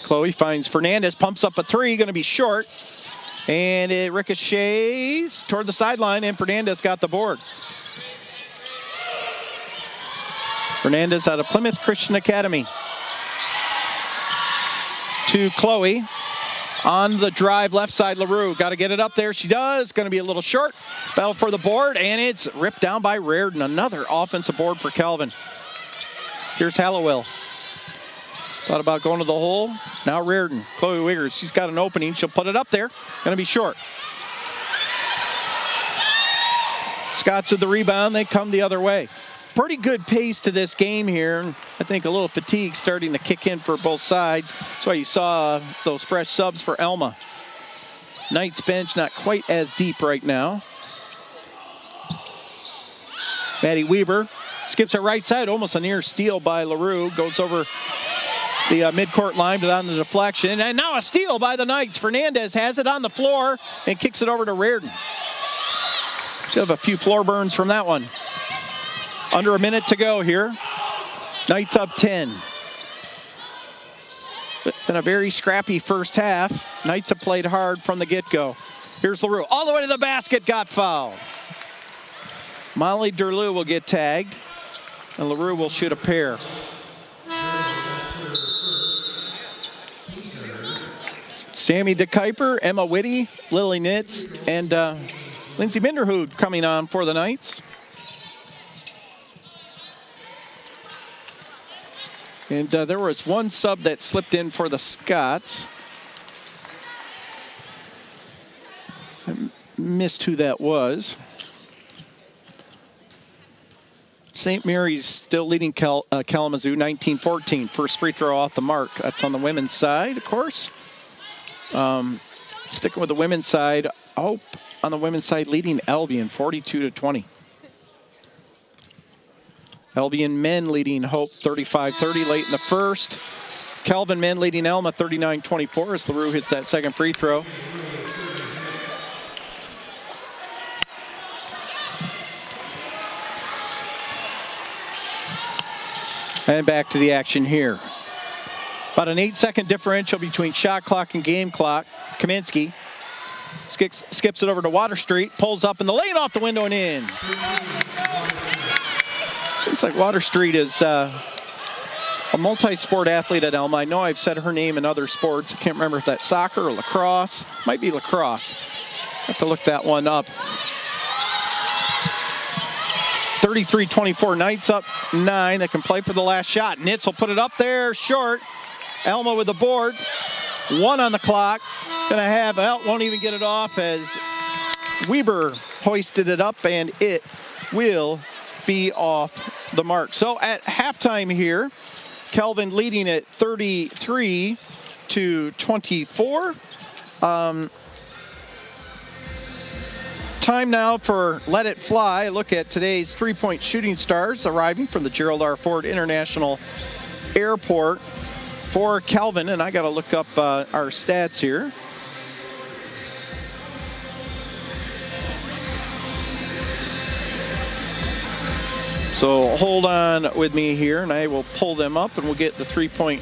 Chloe finds Fernandez, pumps up a 3, going to be short. And it ricochets toward the sideline, and Fernandez got the board. Fernandez out of Plymouth Christian Academy. To Chloe. On the drive, left side, LaRue. Got to get it up there. She does. Going to be a little short. Battle for the board, and it's ripped down by Reardon. Another offensive board for Calvin. Here's Hallowell. Thought about going to the hole. Now Reardon. Chloe Wiegers. She's got an opening. She'll put it up there. Going to be short. Scots with the rebound. They come the other way. Pretty good pace to this game here. I think a little fatigue starting to kick in for both sides. That's why you saw those fresh subs for Alma. Knights bench not quite as deep right now. Maddie Weber skips it right side. Almost a near steal by LaRue. Goes over the midcourt line, but on the deflection. And now a steal by the Knights. Fernandez has it on the floor and kicks it over to Reardon. Should have a few floor burns from that one. Under a minute to go here. Knights up 10. Been a very scrappy first half. Knights have played hard from the get-go. Here's LaRue. All the way to the basket, got fouled. Molly Derlew will get tagged, and LaRue will shoot a pair. Sammy DeKuyper, Emma Whitty, Lily Nitz, and Lindsay Minderhood coming on for the Knights. And there was one sub that slipped in for the Scots. I missed who that was. St. Mary's still leading Kalamazoo, 19-14. First free throw off the mark. That's on the women's side, of course. Sticking with the women's side. Hope on the women's side leading Albion, 42-20. Albion men leading Hope 35-30 late in the first. Calvin men leading Alma 39-24 as LaRue hits that second free throw. And back to the action here. About an 8-second differential between shot clock and game clock. Kaminsky skips it over to Waterstreet, pulls up in the lane, off the window and in. Seems like Waterstreet is a multi-sport athlete at Alma. I know I've said her name in other sports. I can't remember if that's soccer or lacrosse. Might be lacrosse. Have to look that one up. 33-24, Knights up 9. They can play for the last shot. Nitz will put it up there, short. Alma with the board. 1 on the clock. Gonna have, won't even get it off as Weber hoisted it up, and it will be off the mark. So at halftime here, Calvin leading at 33-24. Time now for Let It Fly. Look at today's three-point shooting stars arriving from the Gerald R. Ford International Airport for Calvin. And I got to look up our stats here. So hold on with me here, and I will pull them up, and we'll get the three-point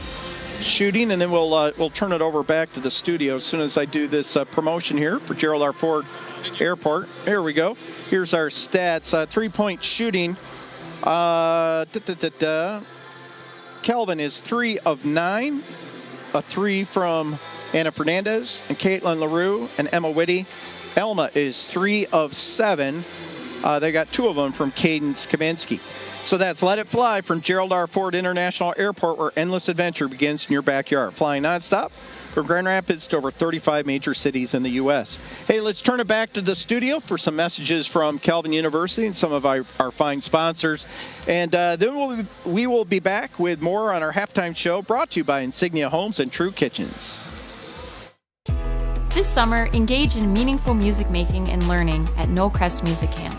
shooting, and then we'll turn it over back to the studio as soon as I do this promotion here for Gerald R. Ford Airport. Here we go. Here's our stats. Three-point shooting. Kelvin is 3 of 9. A 3 from Anna Fernandez and Caitlin LaRue and Emma Whitty. Alma is 3 of 7. They got 2 of them from Cadence Kaminsky. So that's Let It Fly from Gerald R. Ford International Airport, where endless adventure begins in your backyard. Flying nonstop from Grand Rapids to over 35 major cities in the U.S. Hey, let's turn it back to the studio for some messages from Calvin University and some of our fine sponsors. And then we will be back with more on our halftime show, brought to you by Insignia Homes and True Kitchens. This summer, engage in meaningful music making and learning at No Crest Music Camp.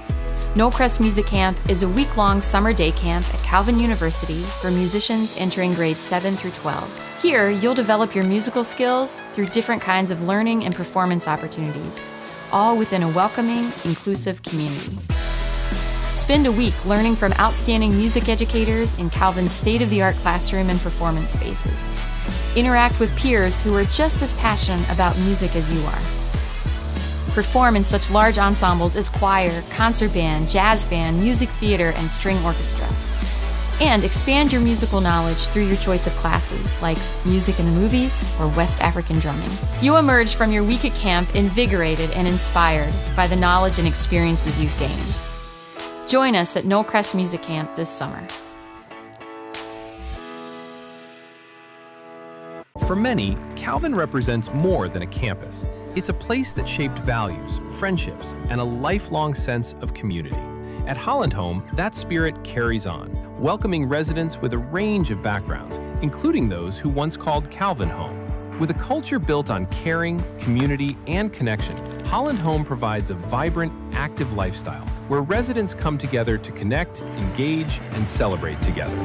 No Crest Music Camp is a week-long summer day camp at Calvin University for musicians entering grades 7 through 12. Here, you'll develop your musical skills through different kinds of learning and performance opportunities, all within a welcoming, inclusive community. Spend a week learning from outstanding music educators in Calvin's state-of-the-art classroom and performance spaces. Interact with peers who are just as passionate about music as you are. Perform in such large ensembles as choir, concert band, jazz band, music theater, and string orchestra. And expand your musical knowledge through your choice of classes, like music in the movies or West African drumming. You emerge from your week at camp invigorated and inspired by the knowledge and experiences you've gained. Join us at No Crest Music Camp this summer. For many, Calvin represents more than a campus. It's a place that shaped values, friendships, and a lifelong sense of community. At Holland Home, that spirit carries on, welcoming residents with a range of backgrounds, including those who once called Calvin home. With a culture built on caring, community, and connection, Holland Home provides a vibrant, active lifestyle where residents come together to connect, engage, and celebrate together.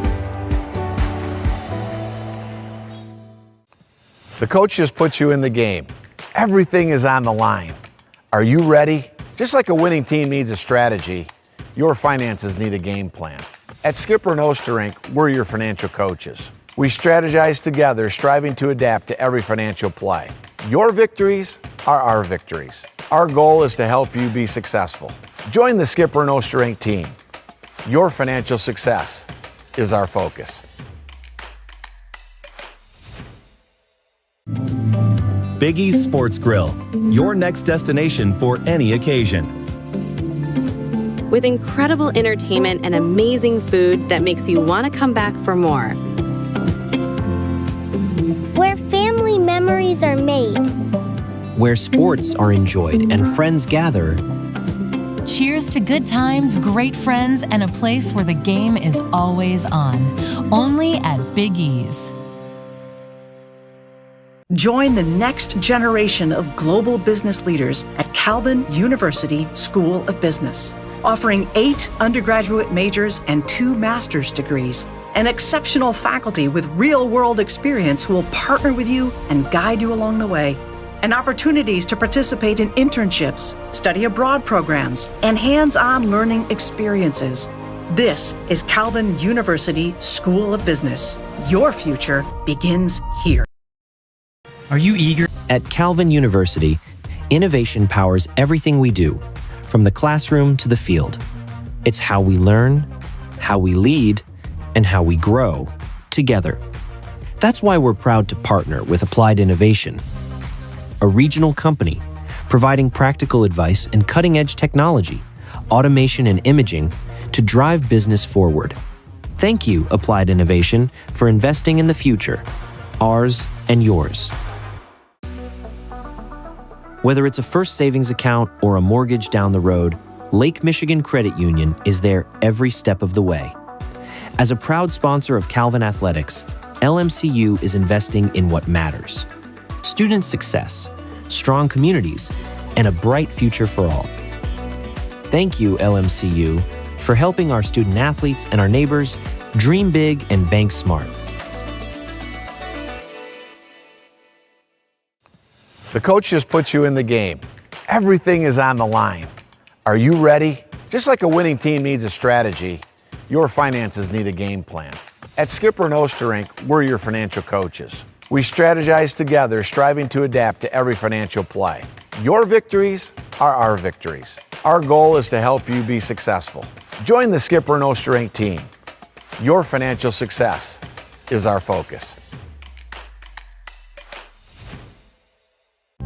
The coach just put you in the game. Everything is on the line. Are you ready? Just like a winning team needs a strategy, your finances need a game plan. At Skipper and Osterink, we're your financial coaches. We strategize together, striving to adapt to every financial play. Your victories are our victories. Our goal is to help you be successful. Join the Skipper and Osterink team. Your financial success is our focus. Biggie's Sports Grill, your next destination for any occasion. With incredible entertainment and amazing food that makes you want to come back for more. Where family memories are made. Where sports are enjoyed and friends gather. Cheers to good times, great friends, and a place where the game is always on. Only at Biggie's. Join the next generation of global business leaders at Calvin University School of Business, offering 8 undergraduate majors and 2 master's degrees, and exceptional faculty with real-world experience who will partner with you and guide you along the way, and opportunities to participate in internships, study abroad programs, and hands-on learning experiences. This is Calvin University School of Business. Your future begins here. Are you eager? At Calvin University, innovation powers everything we do, from the classroom to the field. It's how we learn, how we lead, and how we grow together. That's why we're proud to partner with Applied Innovation, a regional company providing practical advice and cutting-edge technology, automation and imaging to drive business forward. Thank you, Applied Innovation, for investing in the future, ours and yours. Whether it's a first savings account or a mortgage down the road, Lake Michigan Credit Union is there every step of the way. As a proud sponsor of Calvin Athletics, LMCU is investing in what matters: student success, strong communities, and a bright future for all. Thank you, LMCU, for helping our student athletes and our neighbors dream big and bank smart. The coach just put you in the game. Everything is on the line. Are you ready? Just like a winning team needs a strategy, Your finances need a game plan. At Skipper and Osterink, we're your financial coaches. We strategize together, striving to adapt to every financial play. Your victories are our victories. Our goal is to help you be successful. Join the Skipper and Osterink team. Your financial success is our focus.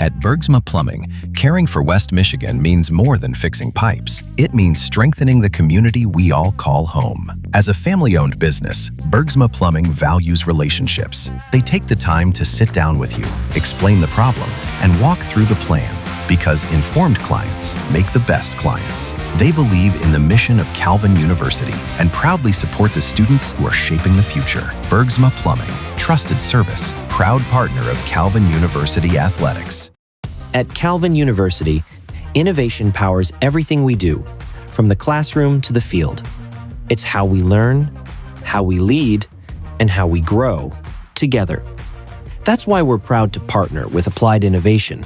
At Bergsma Plumbing, caring for West Michigan means more than fixing pipes. It means strengthening the community we all call home. As a family-owned business, Bergsma Plumbing values relationships. They take the time to sit down with you, explain the problem, and walk through the plan. Because informed clients make the best clients. They believe in the mission of Calvin University and proudly support the students who are shaping the future. Bergsma Plumbing, trusted service, proud partner of Calvin University Athletics. At Calvin University, innovation powers everything we do, from the classroom to the field. It's how we learn, how we lead, and how we grow together. That's why we're proud to partner with Applied Innovation,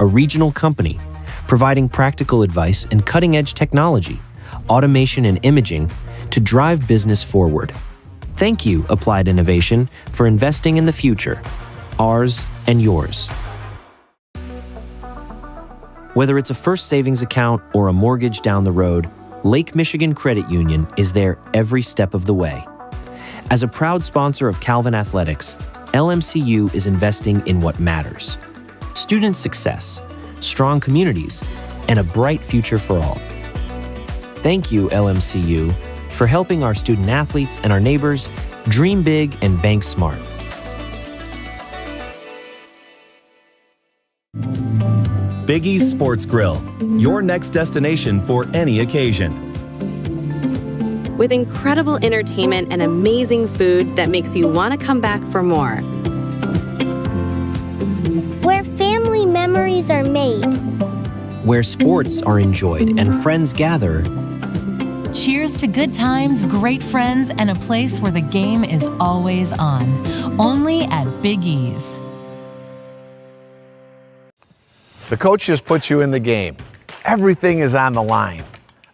a regional company providing practical advice and cutting-edge technology, automation and imaging to drive business forward. Thank you, Applied Innovation, for investing in the future, ours and yours. Whether it's a first savings account or a mortgage down the road, Lake Michigan Credit Union is there every step of the way. As a proud sponsor of Calvin Athletics, LMCU is investing in what matters: student success, strong communities, and a bright future for all. Thank you, LMCU, for helping our student athletes and our neighbors dream big and bank smart. Biggie's Sports Grill, your next destination for any occasion. With incredible entertainment and amazing food that makes you want to come back for more. Where family memories are made. Where sports are enjoyed and friends gather. Cheers to good times, great friends, and a place where the game is always on. Only at Big E's. The coach just put you in the game. Everything is on the line.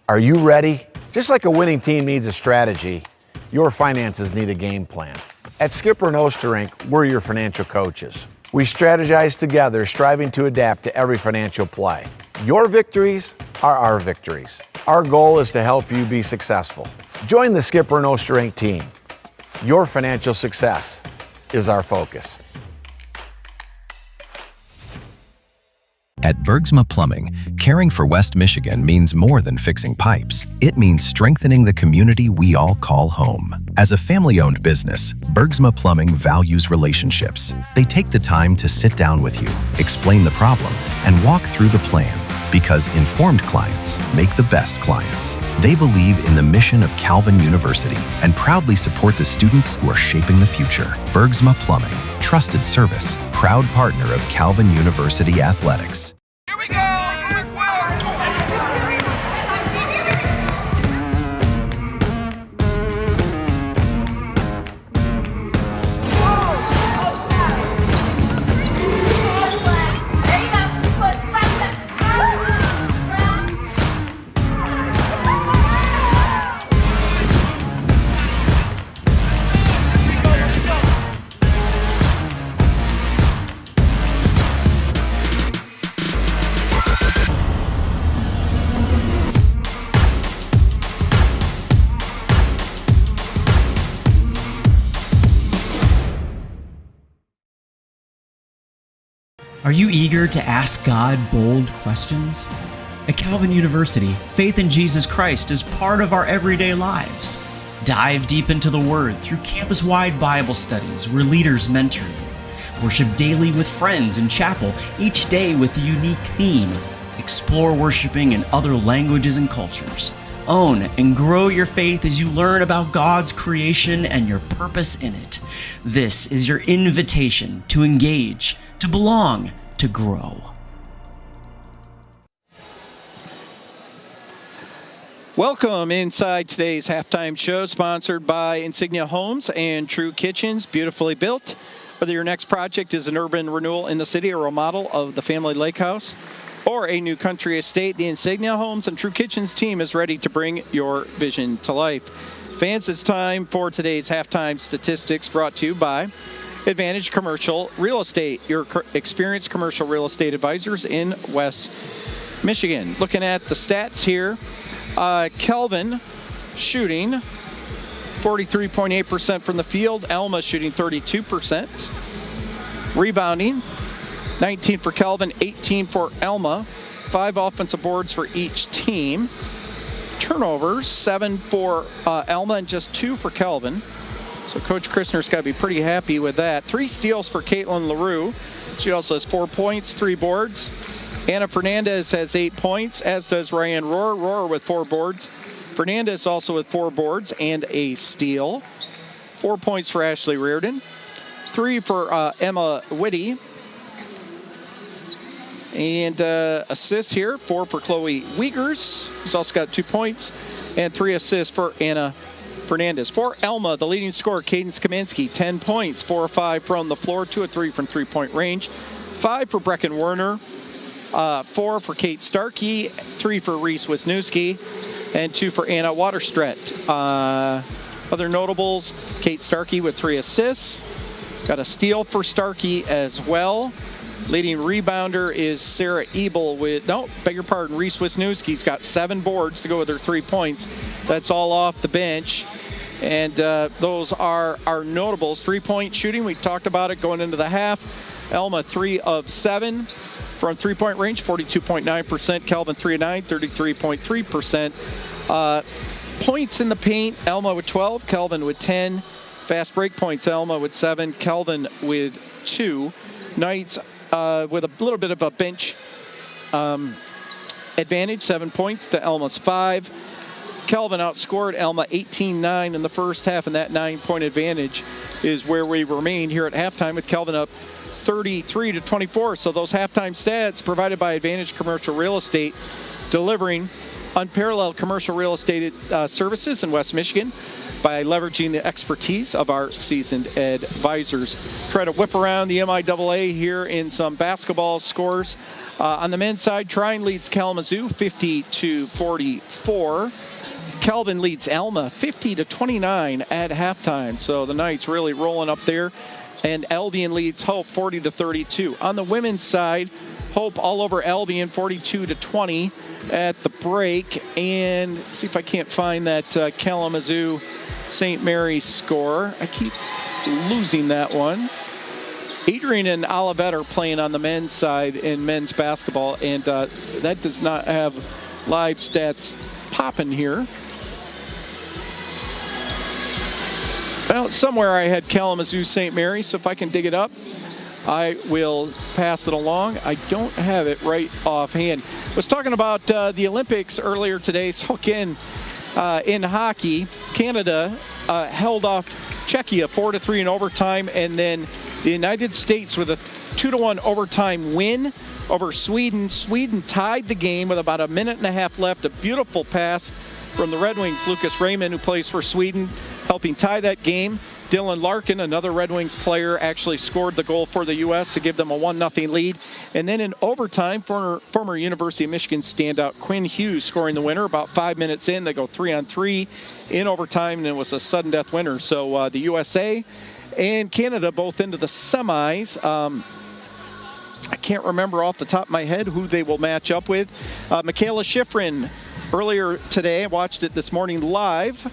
Are you ready? Just like a winning team needs a strategy, your finances need a game plan. At Skipper and Osterink, we're your financial coaches. We strategize together, striving to adapt to every financial play. Your victories are our victories. Our goal is to help you be successful. Join the Skipper and Osterink team. Your financial success is our focus. At Bergsma Plumbing, caring for West Michigan means more than fixing pipes. It means strengthening the community we all call home. As a family-owned business, Bergsma Plumbing values relationships. They take the time to sit down with you, explain the problem, and walk through the plan. Because informed clients make the best clients. They believe in the mission of Calvin University and proudly support the students who are shaping the future. Bergsma Plumbing, trusted service, proud partner of Calvin University Athletics. Here we go! Are you eager to ask God bold questions? At Calvin University, faith in Jesus Christ is part of our everyday lives. Dive deep into the Word through campus-wide Bible studies where leaders mentor you. Worship daily with friends in chapel, each day with a unique theme. Explore worshiping in other languages and cultures. Own and grow your faith as you learn about God's creation and your purpose in it. This is your invitation to engage, to belong, to grow. Welcome inside today's halftime show, sponsored by Insignia Homes and True Kitchens, beautifully built. Whether your next project is an urban renewal in the city or a remodel of the family lake house, or a new country estate, the Insignia Homes and True Kitchens team is ready to bring your vision to life. Fans, it's time for today's halftime statistics brought to you by Advantage Commercial Real Estate, your experienced commercial real estate advisors in West Michigan. Looking at the stats here, Kelvin shooting 43.8% from the field. Alma shooting 32%. Rebounding, 19 for Kelvin, 18 for Alma. 5 offensive boards for each team. Turnovers, 7 for Alma and just 2 for Kelvin. So Coach Christner's got to be pretty happy with that. 3 steals for Caitlin LaRue. She also has 4 points, 3 boards. Anna Fernandez has 8 points, as does Ryan Rohr. Rohr with 4 boards. Fernandez also with 4 boards and a steal. 4 points for Ashley Reardon. 3 for Emma Whitty. And assists here, 4 for Chloe Wiegers, who's also got 2 points, and 3 assists for Anna Fernandez. For Alma, the leading scorer, Cadence Kaminsky, 10 points, 4 or 5 from the floor, 2 or 3 from three-point range, 5 for Brecken Werner, 4 for Kate Starkey, 3 for Reese Wisniewski, and 2 for Anna Waterstret. Other notables, Kate Starkey with 3 assists. Got a steal for Starkey as well. Leading rebounder is Sarah Ebel with, Reese Wisniewski's got 7 boards to go with her 3 points. That's all off the bench. And those are our notables. 3-point shooting, we talked about it going into the half. Alma 3 of 7 from 3-point range, 42.9%. Kelvin 3 of 9, 33.3%. Points in the paint, Alma with 12, Kelvin with 10. Fast break points, Alma with 7, Kelvin with 2. Knights with a little bit of a bench advantage, 7 points to Alma's 5. Kelvin outscored Alma 18-9 in the first half, and that 9-point advantage is where we remain here at halftime, with Kelvin up 33-24. So those halftime stats provided by Advantage Commercial Real Estate, delivering unparalleled commercial real estate services in West Michigan by leveraging the expertise of our seasoned advisors. Try to whip around the MIAA here in some basketball scores. On the men's side, Trine leads Kalamazoo 50-44. Kelvin leads Alma 50-29 at halftime. So the Knights really rolling up there. And Albion leads Hope 40-32. On the women's side, Hope all over Albion 42-20 at the break. And let's see if I can't find that Kalamazoo St. Mary's score. I keep losing that one. Adrian and Olivet are playing on the men's side in men's basketball, and that does not have live stats popping here. Well, somewhere I had Kalamazoo St. Mary, so if I can dig it up, I will pass it along. I don't have it right offhand. I was talking about the Olympics earlier today. So again, in hockey, Canada held off Czechia 4-3 in overtime, and then the United States with a 2-1 overtime win over Sweden. Sweden tied the game with about a minute and a half left. A beautiful pass from the Red Wings, Lucas Raymond, who plays for Sweden, helping tie that game. Dylan Larkin, another Red Wings player, actually scored the goal for the U.S. to give them a 1-0 lead. And then in overtime, former University of Michigan standout Quinn Hughes scoring the winner. About 5 minutes in, they go 3-on-3 in overtime, and it was a sudden death winner. So the USA and Canada both into the semis. I can't remember off the top of my head who they will match up with. Michaela Schifrin, earlier today, I watched it this morning live.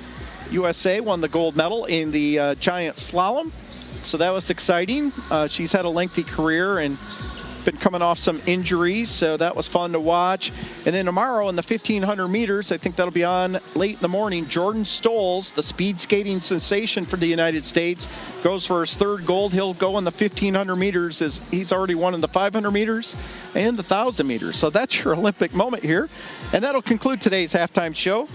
USA won the gold medal in the giant slalom, so that was exciting. She's had a lengthy career and been coming off some injuries, so that was fun to watch. And then tomorrow in the 1,500 meters, I think that'll be on late in the morning, Jordan Stolz, the speed skating sensation for the United States, goes for his 3rd gold. He'll go in the 1,500 meters, as he's already won in the 500 meters and the 1,000 meters. So that's your Olympic moment here. And that'll conclude today's halftime show.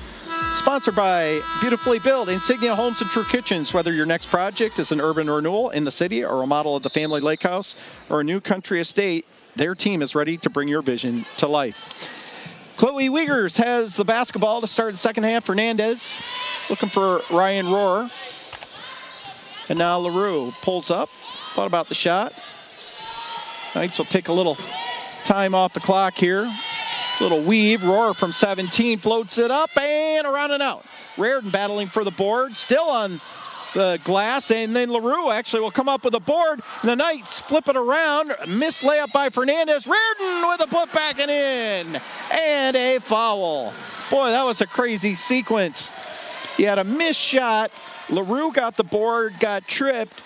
Sponsored by Beautifully Built, Insignia Homes and True Kitchens. Whether your next project is an urban renewal in the city or a model of the family lake house or a new country estate, their team is ready to bring your vision to life. Chloe Wiegers has the basketball to start the second half. Fernandez looking for Ryan Rohr. And now LaRue pulls up. Thought about the shot. Knights will take a little time off the clock here. Little weave, Roar from 17, floats it up and around and out. Reardon battling for the board, still on the glass, and then LaRue actually will come up with a board. And the Knights flip it around, missed layup by Fernandez. Reardon with a putback and in, and a foul. Boy, that was a crazy sequence. He had a missed shot. LaRue got the board, got tripped,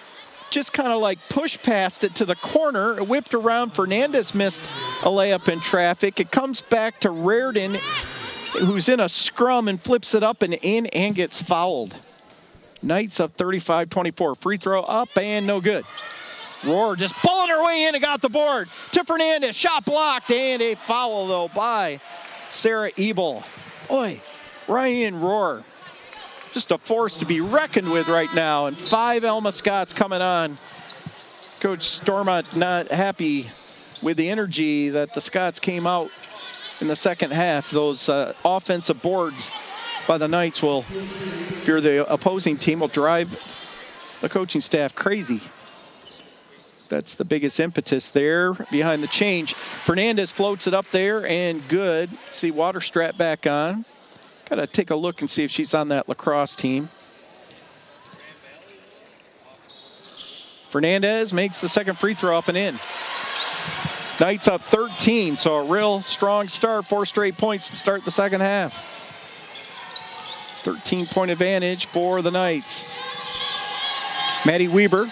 just kind of like pushed past it to the corner, whipped around. Fernandez missed a layup in traffic. It comes back to Reardon, who's in a scrum and flips it up and in and gets fouled. Knights up 35-24. Free throw up and no good. Roar just pulling her way in and got the board to Fernandez. Shot blocked and a foul though by Sarah Ebel. Boy, Ryan Roar, just a force to be reckoned with right now. And 5 Alma Scots coming on. Coach Stormont not happy with the energy that the Scots came out in the second half. Those offensive boards by the Knights will, if you're the opposing team, will drive the coaching staff crazy. That's the biggest impetus there behind the change. Fernandez floats it up there and good. See Waterstrat back on. Got to take a look and see if she's on that lacrosse team. Fernandez makes the second free throw up and in. Knights up 13, so a real strong start. 4 straight points to start the second half. 13-point advantage for the Knights. Maddie Weber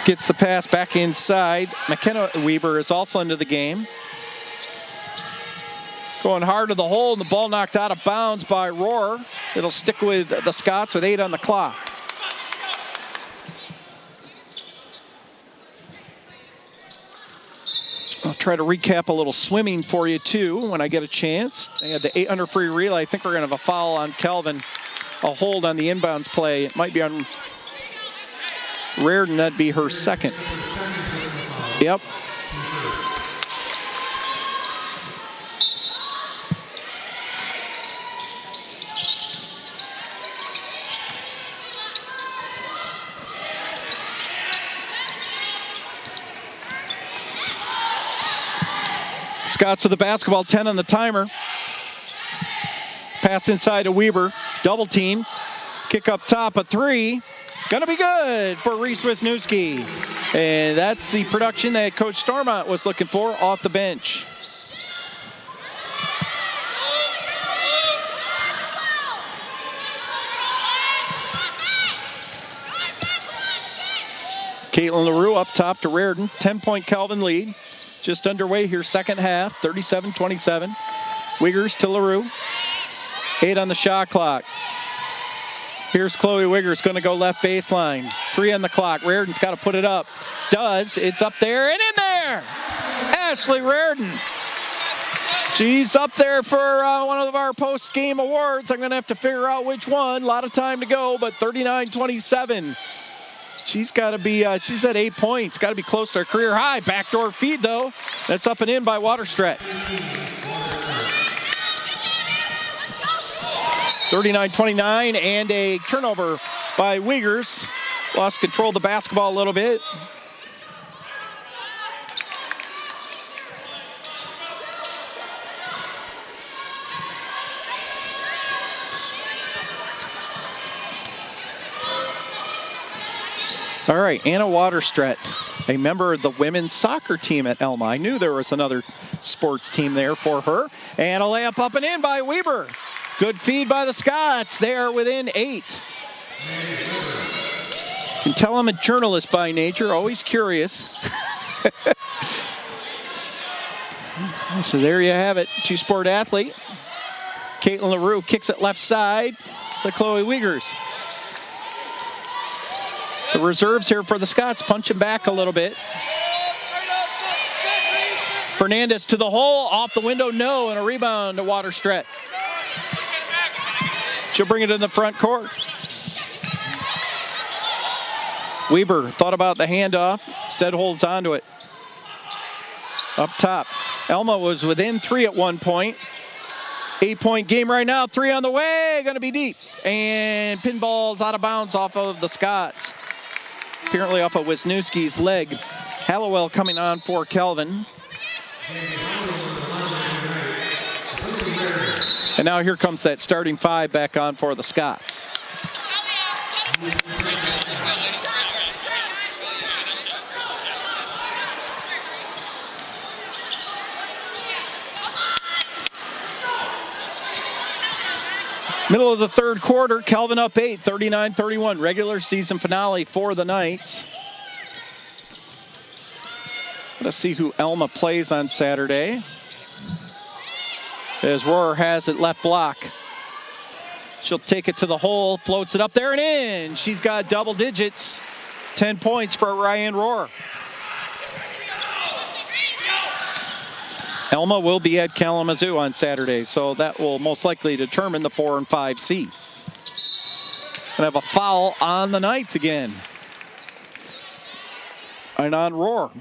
gets the pass back inside. McKenna Weber is also into the game. Going hard to the hole, and the ball knocked out of bounds by Roar. It'll stick with the Scots with 8 on the clock. I'll try to recap a little swimming for you, too, when I get a chance. They had the 800 free relay. I think we're going to have a foul on Calvin, a hold on the inbounds play. It might be on Reardon. That'd be her second. Yep. Scots with the basketball, 10 on the timer. Pass inside to Weber, double team. Kick up top, a 3. Gonna be good for Reese Wisniewski. And that's the production that Coach Stormont was looking for off the bench. Caitlin LaRue up top to Reardon, 10-point Calvin lead. Just underway here, second half, 37-27. Wiggers to LaRue. 8 on the shot clock. Here's Chloe Wiggers, going to go left baseline. 3 on the clock. Reardon's got to put it up. Does. It's up there and in there. Ashley Reardon. She's up there for one of our post-game awards. I'm going to have to figure out which one. A lot of time to go, but 39-27. She's got to be, she's at 8 points. Got to be close to her career high. Backdoor feed, though. That's up and in by Waterstrat. 39-29, and a turnover by Wiggers. Lost control of the basketball a little bit. All right, Anna Waterstrat, a member of the women's soccer team at Alma. I knew there was another sports team there for her. And a layup up and in by Weber. Good feed by the Scots. They are within 8. You can tell I'm a journalist by nature, always curious. So there you have it, two-sport athlete. Caitlin LaRue kicks it left side to Chloe Wiggers. The reserves here for the Scots punching back a little bit. Fernandez to the hole, off the window, no, and a rebound to Waterstrat. She'll bring it in the front court. Weber thought about the handoff, instead holds on to it. Up top, Alma was within 3 at one point. 8-point game right now, 3 on the way, gonna be deep. And pinball's out of bounds off of the Scots. apparently off of Wisniewski's leg. Hallowell coming on for Calvin. And now here comes that starting 5 back on for the Scots. Middle of the third quarter, Calvin up 8, 39-31. Regular season finale for the Knights. Let's see who Alma plays on Saturday. As Rohrer has it left block. She'll take it to the hole, floats it up there and in. She's got double digits. 10 points for Ryan Rohrer. Alma will be at Kalamazoo on Saturday, so that will most likely determine the 4 and 5 seed. Gonna have a foul on the Knights again. And on Rohrer.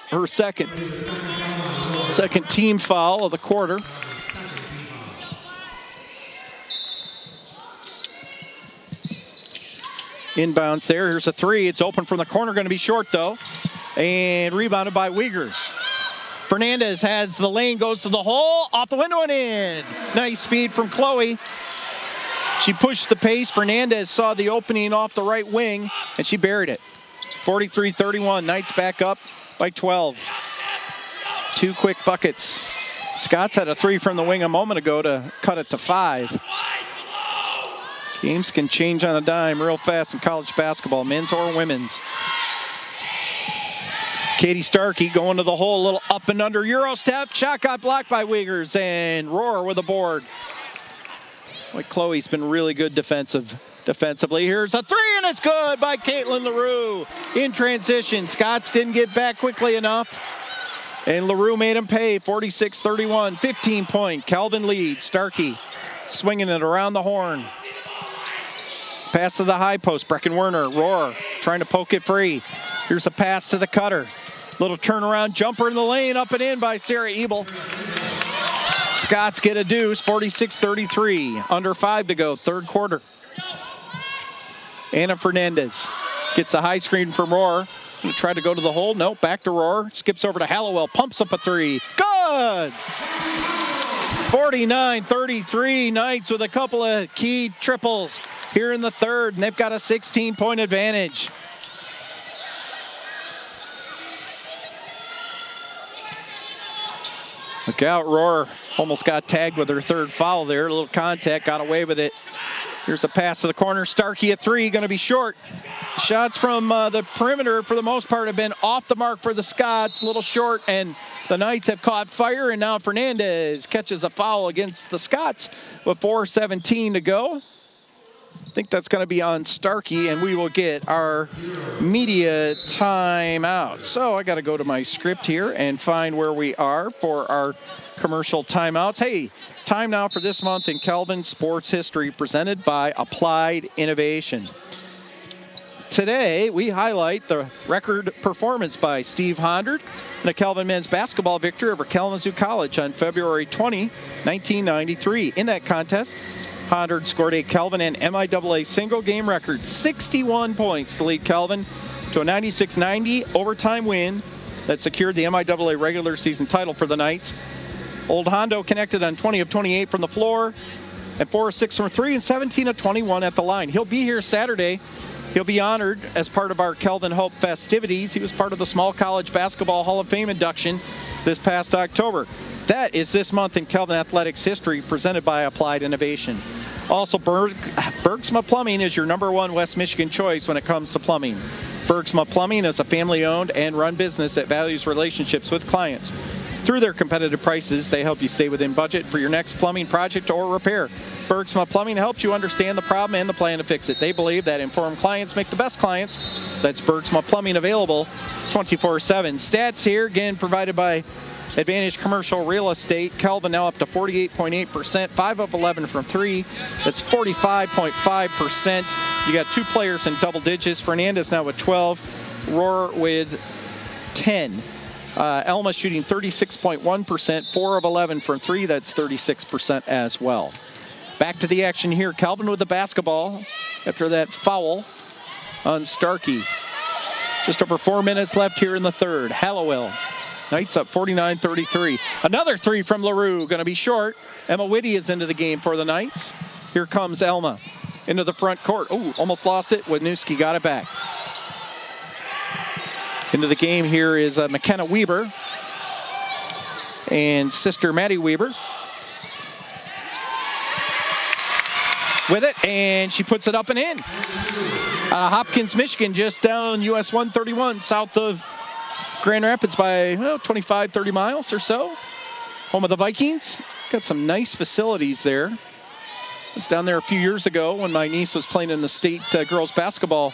Her second team foul of the quarter. Inbounds there. Here's a 3. It's open from the corner. Going to be short, though. And rebounded by Wiegers. Fernandez has the lane, goes to the hole, off the window and in. Nice feed from Chloe. She pushed the pace. Fernandez saw the opening off the right wing, and she buried it. 43-31. Knights back up by 12. 2 quick buckets. Scots had a 3 from the wing a moment ago to cut it to 5. Games can change on a dime real fast in college basketball, men's or women's. Katie Starkey going to the hole, a little up and under Euro step. Shot got blocked by Wiegers, and Rohrer with a board. Boy, Chloe's been really good defensively. Here's a 3, and it's good by Caitlin LaRue. In transition, Scots didn't get back quickly enough, and LaRue made him pay. 46-31, 15-point. Calvin leads. Starkey swinging it around the horn. Pass to the high post. Brecken Werner. Rohrer trying to poke it free. Here's a pass to the cutter. Little turnaround jumper in the lane. Up and in by Sarah Ebel. Scots get a deuce. 46-33. Under 5 to go. Third quarter. Anna Fernandez gets a high screen from Rohrer. Gonna try to go to the hole. No, back to Rohrer. Skips over to Hallowell. Pumps up a 3. Good! 49-33. Knights with a couple of key triples here in the third, and they've got a 16-point advantage. Look out, Rohrer almost got tagged with her third foul there. A little contact, got away with it. Here's a pass to the corner. Starkey at 3, going to be short. Shots from the perimeter, for the most part, have been off the mark for the Scots. A little short, and the Knights have caught fire, and now Fernandez catches a foul against the Scots with 4:17 to go. I think that's going to be on Starkey, and we will get our media timeout. So I got to go to my script here and find where we are for our commercial timeouts. Hey, time now for this month in Calvin Sports History, presented by Applied Innovation. Today, we highlight the record performance by Steve Hondard in a Calvin men's basketball victory over Kalamazoo College on February 20, 1993. In that contest, Hondard scored a Calvin and MIAA single game record, 61 points to lead Calvin to a 96-90 overtime win that secured the MIAA regular season title for the Knights. Old Hondo connected on 20 of 28 from the floor and 4 of 6 from 3 and 17 of 21 at the line. He'll be here Saturday. He'll be honored as part of our Kelvin Hope festivities. He was part of the Small College Basketball Hall of Fame induction this past October. That is this month in Calvin Athletics history, presented by Applied Innovation. Also, Bergsma Plumbing is your #1 West Michigan choice when it comes to plumbing. Bergsma Plumbing is a family-owned and run business that values relationships with clients. Through their competitive prices, they help you stay within budget for your next plumbing project or repair. Bergsma Plumbing helps you understand the problem and the plan to fix it. They believe that informed clients make the best clients. That's Bergsma Plumbing, available 24/7. Stats here, again, provided by Advantage Commercial Real Estate. Calvin now up to 48.8%, 5 of 11 from 3. That's 45.5%. You got 2 players in double digits. Fernandez now with 12, Rohrer with 10. Alma shooting 36.1%, 4 of 11 from 3. That's 36% as well. Back to the action here. Calvin with the basketball after that foul on Starkey. Just over 4 minutes left here in the third. Hallowell. Knights up 49-33. Another three from LaRue. Going to be short. Emma Whitty is into the game for the Knights. Here comes Alma into the front court. Oh, almost lost it. Wisniewski got it back. Into the game here is McKenna Weber and sister Maddie Weber. With it, and she puts it up and in. Hopkins, Michigan, just down US 131, south of Grand Rapids by 25, 30 miles or so. Home of the Vikings. Got some nice facilities there. I was down there a few years ago when my niece was playing in the state girls basketball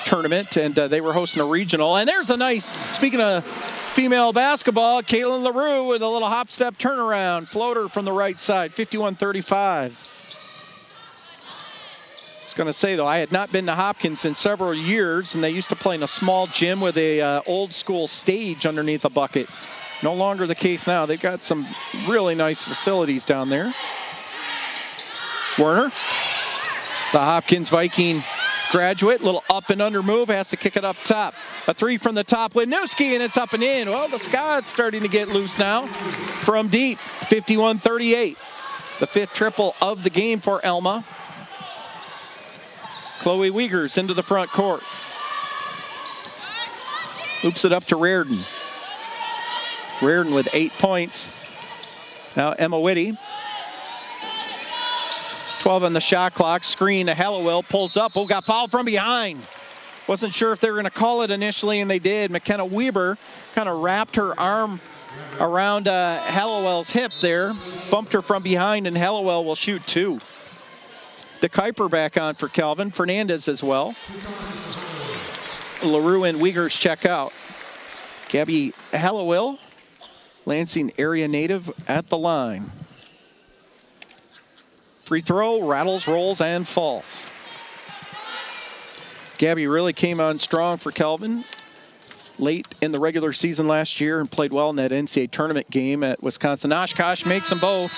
tournament, and they were hosting a regional. And there's a nice, speaking of female basketball, Caitlin LaRue with a little hop step turnaround. Floater from the right side, 51-35. I was going to say, though, I had not been to Hopkins in several years, and they used to play in a small gym with a old school stage underneath a bucket. No longer the case now. They've got some really nice facilities down there. Werner, the Hopkins Viking graduate, little up and under move, has to kick it up top. A three from the top, Wisniewski, and it's up and in. Well, the Scots starting to get loose now from deep, 51-38. The fifth triple of the game for Alma. Chloe Wiegers into the front court. Loops it up to Reardon. Reardon with 8 points. Now Emma Whitty. 12 on the shot clock. Screen to Hallowell. Pulls up. Oh, got fouled from behind. Wasn't sure if they were going to call it initially, and they did. McKenna Weber kind of wrapped her arm around Hallowell's hip there. Bumped her from behind, and Hallowell will shoot two. DeKuyper back on for Calvin. Fernandez as well. LaRue and Wiegers check out. Gabby Hallowell, Lansing area native, at the line. Free throw, rattles, rolls, and falls. Gabby really came on strong for Calvin late in the regular season last year and played well in that NCAA tournament game at Wisconsin. Oshkosh makes them both.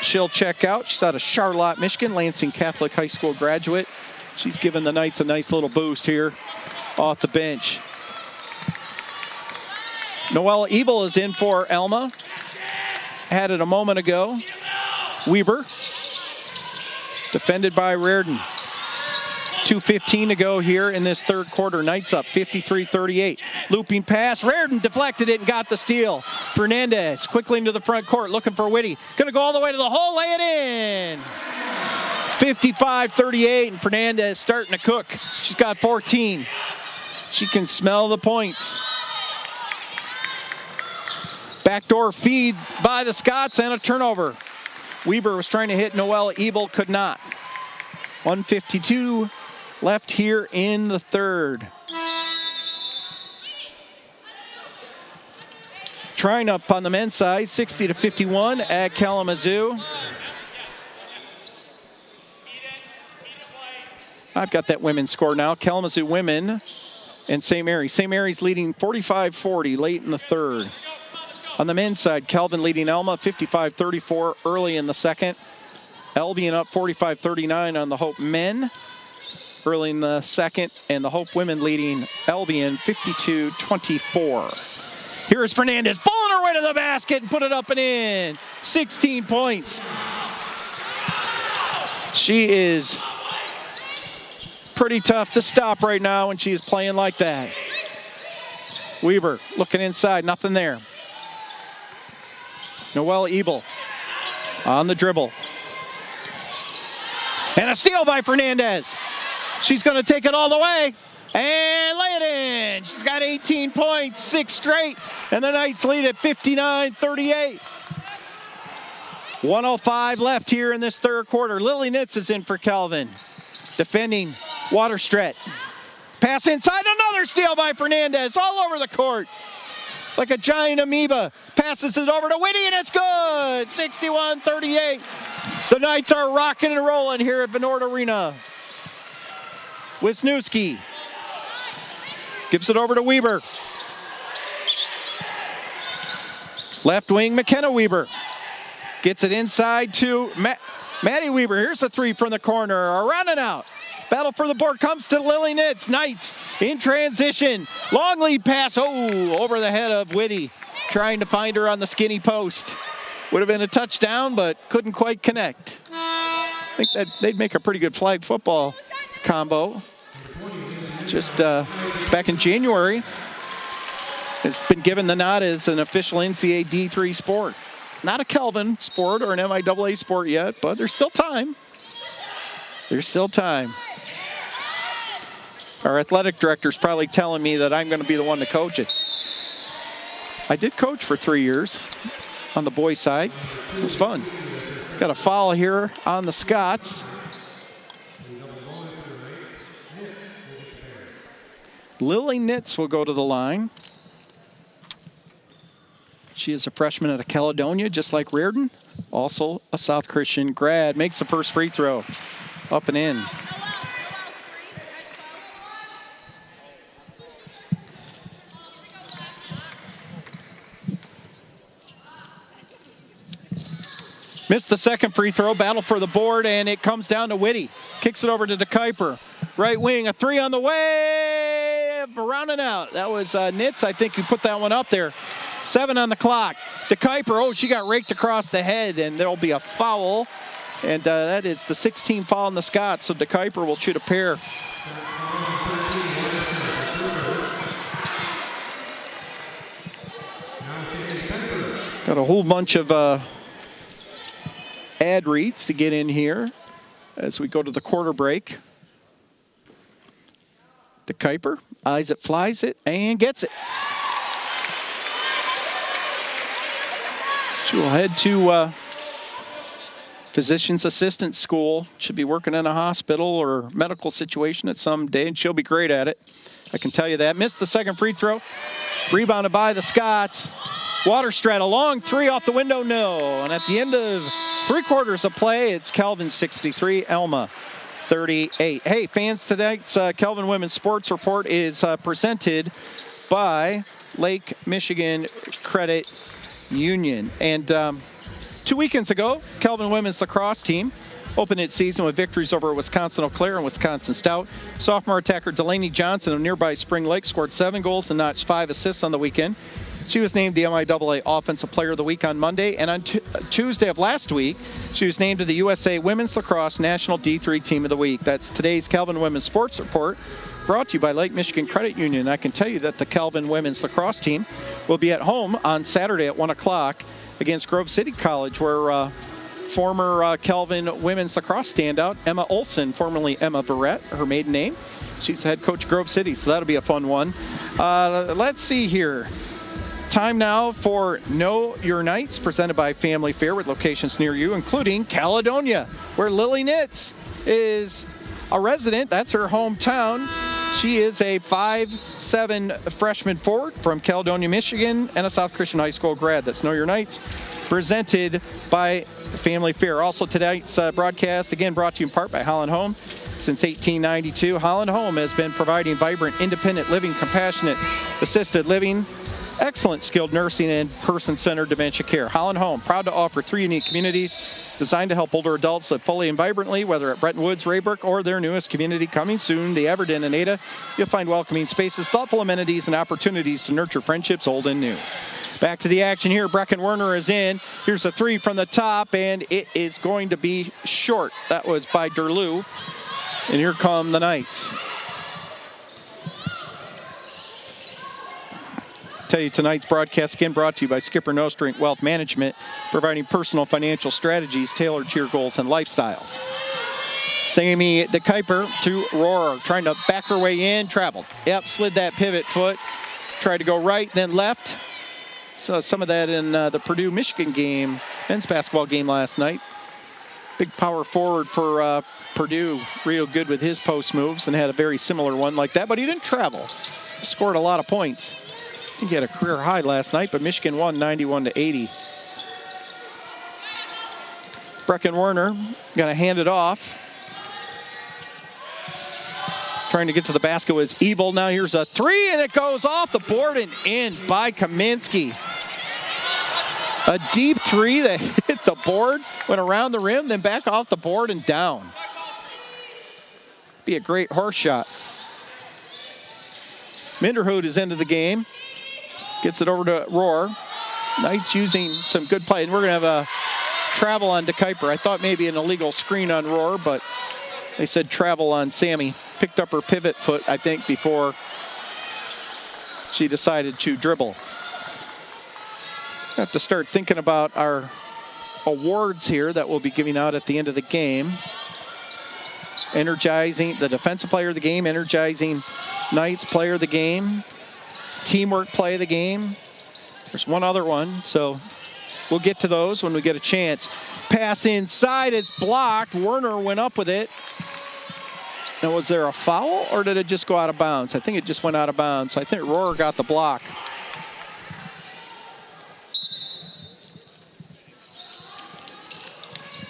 She'll check out. She's out of Charlotte, Michigan, Lansing Catholic High School graduate. She's given the Knights a nice little boost here off the bench. Noelle Ebel is in for Alma. Had it a moment ago. Weber, defended by Reardon. 2:15 to go here in this third quarter. Knights up 53-38. Looping pass. Reardon deflected it and got the steal. Fernandez quickly into the front court looking for Whitty. Going to go all the way to the hole, lay it in. 55-38, and Fernandez starting to cook. She's got 14. She can smell the points. Backdoor feed by the Scots and a turnover. Weber was trying to hit Noelle Ebel, could not. 1:52 left here in the third. Trying up on the men's side, 60-51 at Kalamazoo. I've got that women's score now. Kalamazoo women and St. Mary's. St. Mary's leading 45-40 late in the third. On the men's side, Calvin leading Alma 55-34 early in the second. Albion up 45-39 on the Hope men early in the second, and the Hope women leading Albion 52-24. Here's Fernandez pulling her way to the basket and put it up and in. 16 points. She is pretty tough to stop right now when she's playing like that. Weber looking inside, nothing there. Noelle Ebel on the dribble. And a steal by Fernandez. She's going to take it all the way and lay it in. She's got 18 points, 6 straight, and the Knights lead at 59-38. 1:05 left here in this third quarter. Lily Nitz is in for Calvin. Defending Waterstret. Pass inside, another steal by Fernandez all over the court. Like a giant amoeba. Passes it over to Whitty, and it's good. 61-38. The Knights are rocking and rolling here at Vennord Arena. Wisniewski gives it over to Weber. Left wing, McKenna Weber. Gets it inside to Maddie Weber. Here's the three from the corner. Around and out. Battle for the board comes to Lily Nitz. Knights in transition. Long lead pass. Oh, over the head of Whitty. Trying to find her on the skinny post. Would have been a touchdown, but couldn't quite connect. I think that they'd make a pretty good flag football combo. Just back in January, it's been given the nod as an official NCAA D3 sport. Not a Calvin sport or an MIAA sport yet, but there's still time. There's still time. Our athletic director's probably telling me that I'm going to be the one to coach it. I did coach for 3 years on the boys' side. It was fun. Got a foul here on the Scots. Lily Nitz will go to the line. She is a freshman out of Caledonia, just like Reardon. Also a South Christian grad. Makes the first free throw. Up and in. Missed the second free throw. Battle for the board, and it comes down to Whitty. Kicks it over to DeKuyper. Right wing, a three on the way. Around and out. That was Nitz. I think you put that one up there. 7 on the clock. DeKuyper, oh, she got raked across the head, and there'll be a foul. And that is the 16th foul on the Scots, so DeKuyper will shoot a pair. Got a whole bunch of ad reads to get in here as we go to the quarter break. DeKuyper eyes it, flies it, and gets it. She will head to physician's assistant school. Should be working in a hospital or medical situation at some day, and she'll be great at it. I can tell you that. Missed the second free throw. Rebounded by the Scots. Waterstrat, a long three off the window, no. And at the end of 3/4 of play, it's Calvin 63, Alma 38. Hey, fans, tonight's Calvin Women's Sports Report is presented by Lake Michigan Credit Union. And 2 weekends ago, Calvin Women's Lacrosse team opened its season with victories over Wisconsin Eau Claire and Wisconsin Stout. Sophomore attacker Delaney Johnson of nearby Spring Lake scored 7 goals and notched 5 assists on the weekend. She was named the MIAA Offensive Player of the Week on Monday, and on Tuesday of last week, she was named to the USA Women's Lacrosse National D3 Team of the Week. That's today's Calvin Women's Sports Report, brought to you by Lake Michigan Credit Union. I can tell you that the Calvin Women's Lacrosse team will be at home on Saturday at 1 o'clock against Grove City College, where former Calvin Women's Lacrosse standout Emma Olson, formerly Emma Verrett, her maiden name. She's the head coach of Grove City, so that'll be a fun one. Let's see here. Time now for Know Your Knights, presented by Family Fair with locations near you, including Caledonia, where Lily Nitz is a resident. That's her hometown. She is a 5'7" freshman forward from Caledonia, Michigan, and a South Christian High School grad. That's Know Your Knights, presented by Family Fair. Also tonight's broadcast, again, brought to you in part by Holland Home. Since 1892, Holland Home has been providing vibrant, independent living, compassionate, assisted living, excellent skilled nursing, and person-centered dementia care. Holland Home, proud to offer 3 unique communities designed to help older adults live fully and vibrantly, whether at Bretton Woods, Raybrook, or their newest community coming soon, the Everton in Ada. You'll find welcoming spaces, thoughtful amenities, and opportunities to nurture friendships old and new. Back to the action here. Brecken Werner is in. Here's a 3 from the top, and it is going to be short. That was by Derlew. And here come the Knights. Tell you tonight's broadcast again brought to you by Skipper Nostrink Wealth Management, providing personal financial strategies tailored to your goals and lifestyles. Sammy DeKuyper to Rohrer, trying to back her way in, traveled. Yep, slid that pivot foot, tried to go right, then left. Saw some of that in the Purdue-Michigan game, men's basketball game last night. Big power forward for Purdue, real good with his post moves, and had a very similar one like that, but he didn't travel. Scored a lot of points. I think he had a career high last night, but Michigan won 91-80. Brecken Werner going to hand it off. Trying to get to the basket was Ebel. Now here's a 3, and it goes off the board and in by Kaminsky. A deep 3 that hit the board, went around the rim, then back off the board and down. be a great horse shot. Minderhood is into the game. Gets it over to Rohr. Knights using some good play. And we're going to have a travel on DeKuyper. I thought maybe an illegal screen on Rohr, but they said travel on Sammy. Picked up her pivot foot, I think, before she decided to dribble. Have to start thinking about our awards here that we'll be giving out at the end of the game. Energizing the defensive player of the game, energizing Knights player of the game, teamwork play of the game. There's one other one, so we'll get to those when we get a chance. Pass inside, it's blocked. Werner went up with it. Now, was there a foul or did it just go out of bounds? I think it just went out of bounds. I think Rohr got the block.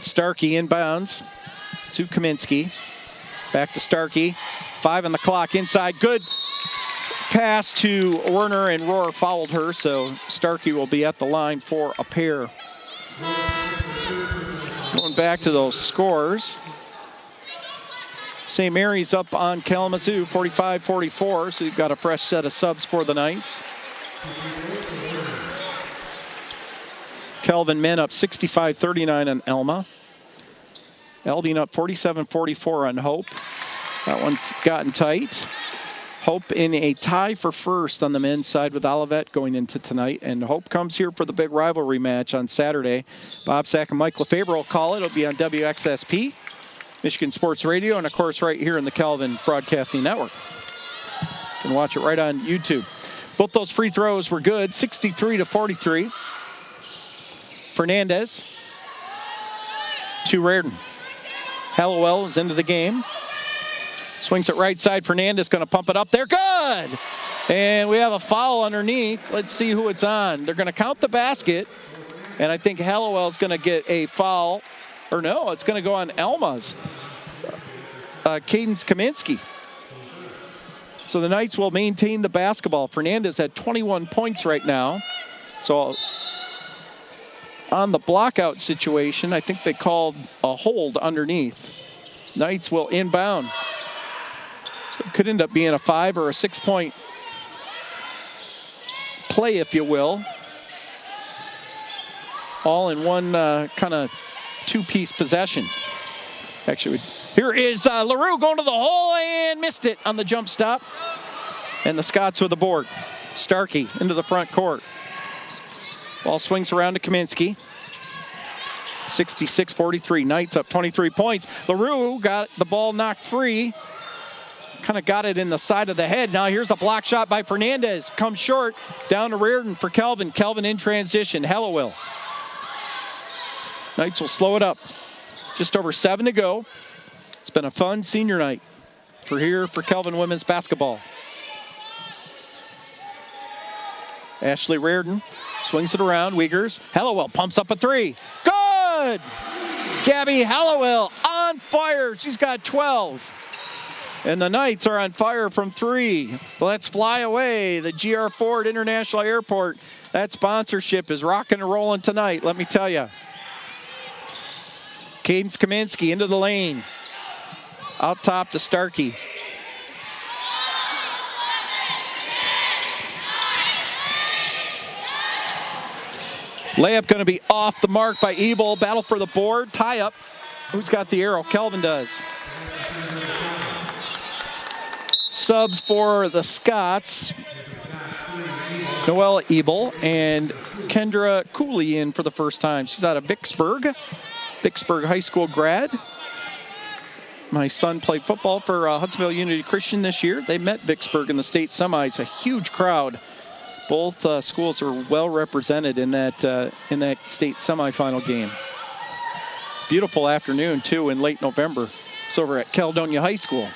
Starkey inbounds to Kaminsky. Back to Starkey. 5 on the clock inside. Good pass to Werner, and Rohr fouled her, so Starkey will be at the line for a pair. Going back to those scores. St. Mary's up on Kalamazoo, 45-44, so you've got a fresh set of subs for the Knights. Kelvin Men up 65-39 on Alma. Elbing up 47-44 on Hope. That one's gotten tight. Hope in a tie for first on the men's side with Olivet going into tonight. And Hope comes here for the big rivalry match on Saturday. Bob Sack and Mike Lefebvre will call it. It'll be on WXSP, Michigan Sports Radio, and of course right here in the Calvin Broadcasting Network. You can watch it right on YouTube. Both those free throws were good, 63-43. Fernandez to Reardon. Hallowell is into the game. Swings it right side. Fernandez going to pump it up there. Good! And we have a foul underneath. Let's see who it's on. They're going to count the basket. And I think Hallowell's going to get a foul. Or no, it's going to go on Alma's. Cadence Kaminsky. So the Knights will maintain the basketball. Fernandez had 21 points right now. So on the blockout situation, I think they called a hold underneath. Knights will inbound. So it could end up being a 5 or a 6 point play, if you will. All in one kind of two-piece possession. Actually, here is LaRue going to the hole and missed it on the jump stop. And the Scots with the board. Starkey into the front court. Ball swings around to Kaminsky. 66-43. Knights up 23 points. LaRue got the ball knocked free. Kind of got it in the side of the head. Now here's a block shot by Fernandez. Comes short. Down to Reardon for Kelvin. Kelvin in transition. Hallowell. Knights will slow it up. Just over 7 to go. It's been a fun senior night for Kelvin women's basketball. Ashley Reardon swings it around. Wiegers. Hallowell pumps up a 3. Good! Gabby Hallowell on fire. She's got 12. And the Knights are on fire from 3. Let's fly away. The GR Ford International Airport. That sponsorship is rocking and rolling tonight, let me tell you. Cadence Kaminsky into the lane. Out top to Starkey. Layup going to be off the mark by Ebel. Battle for the board. Tie up. Who's got the arrow? Kelvin does. Subs for the Scots. Noelle Ebel and Kendra Cooley in for the first time. She's out of Vicksburg High School grad. My son played football for Hudsonville Unity Christian this year. They met Vicksburg in the state semis. A huge crowd. Both schools are well represented in that state semifinal game. Beautiful afternoon too in late November. It's over at Caledonia High School.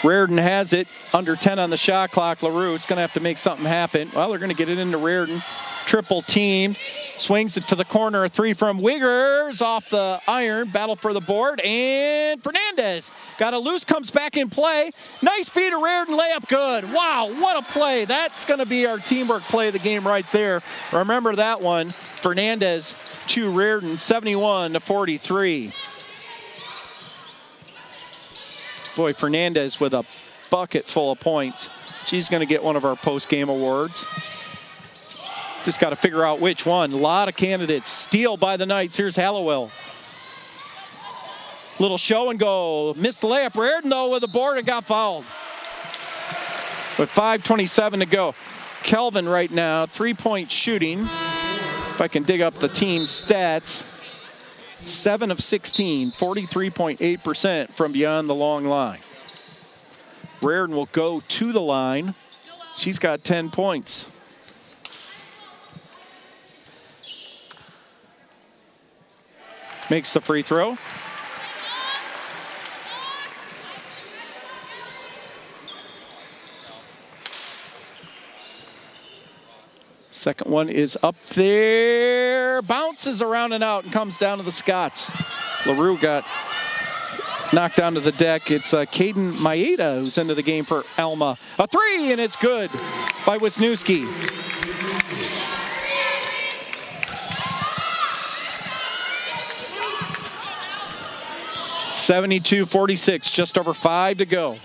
Reardon has it, under 10 on the shot clock. LaRue is going to have to make something happen. Well, they're going to get it into Reardon. Triple team. Swings it to the corner. A three from Wiggers off the iron. Battle for the board. And Fernandez got a loose, comes back in play. Nice feed to Reardon, layup good. Wow, what a play. That's going to be our teamwork play of the game right there. Remember that one. Fernandez to Reardon, 71-43. Boy, Fernandez with a bucket full of points. She's going to get one of our post-game awards. Just got to figure out which one. A lot of candidates. Steal by the Knights. Here's Hallowell. Little show and go. Missed the layup. Reardon, though, with the board and got fouled. With 5:27 to go. Kelvin right now, three-point shooting. If I can dig up the team stats. 7 of 16, 43.8% from beyond the long line. Reardon will go to the line. She's got 10 points. Makes the free throw. Second one is up there. Bounces around and out and comes down to the Scots. LaRue got knocked onto the deck. It's Caden Maeda who's into the game for Alma. A three, and it's good by Wisniewski. (72-46), just over 5 to go.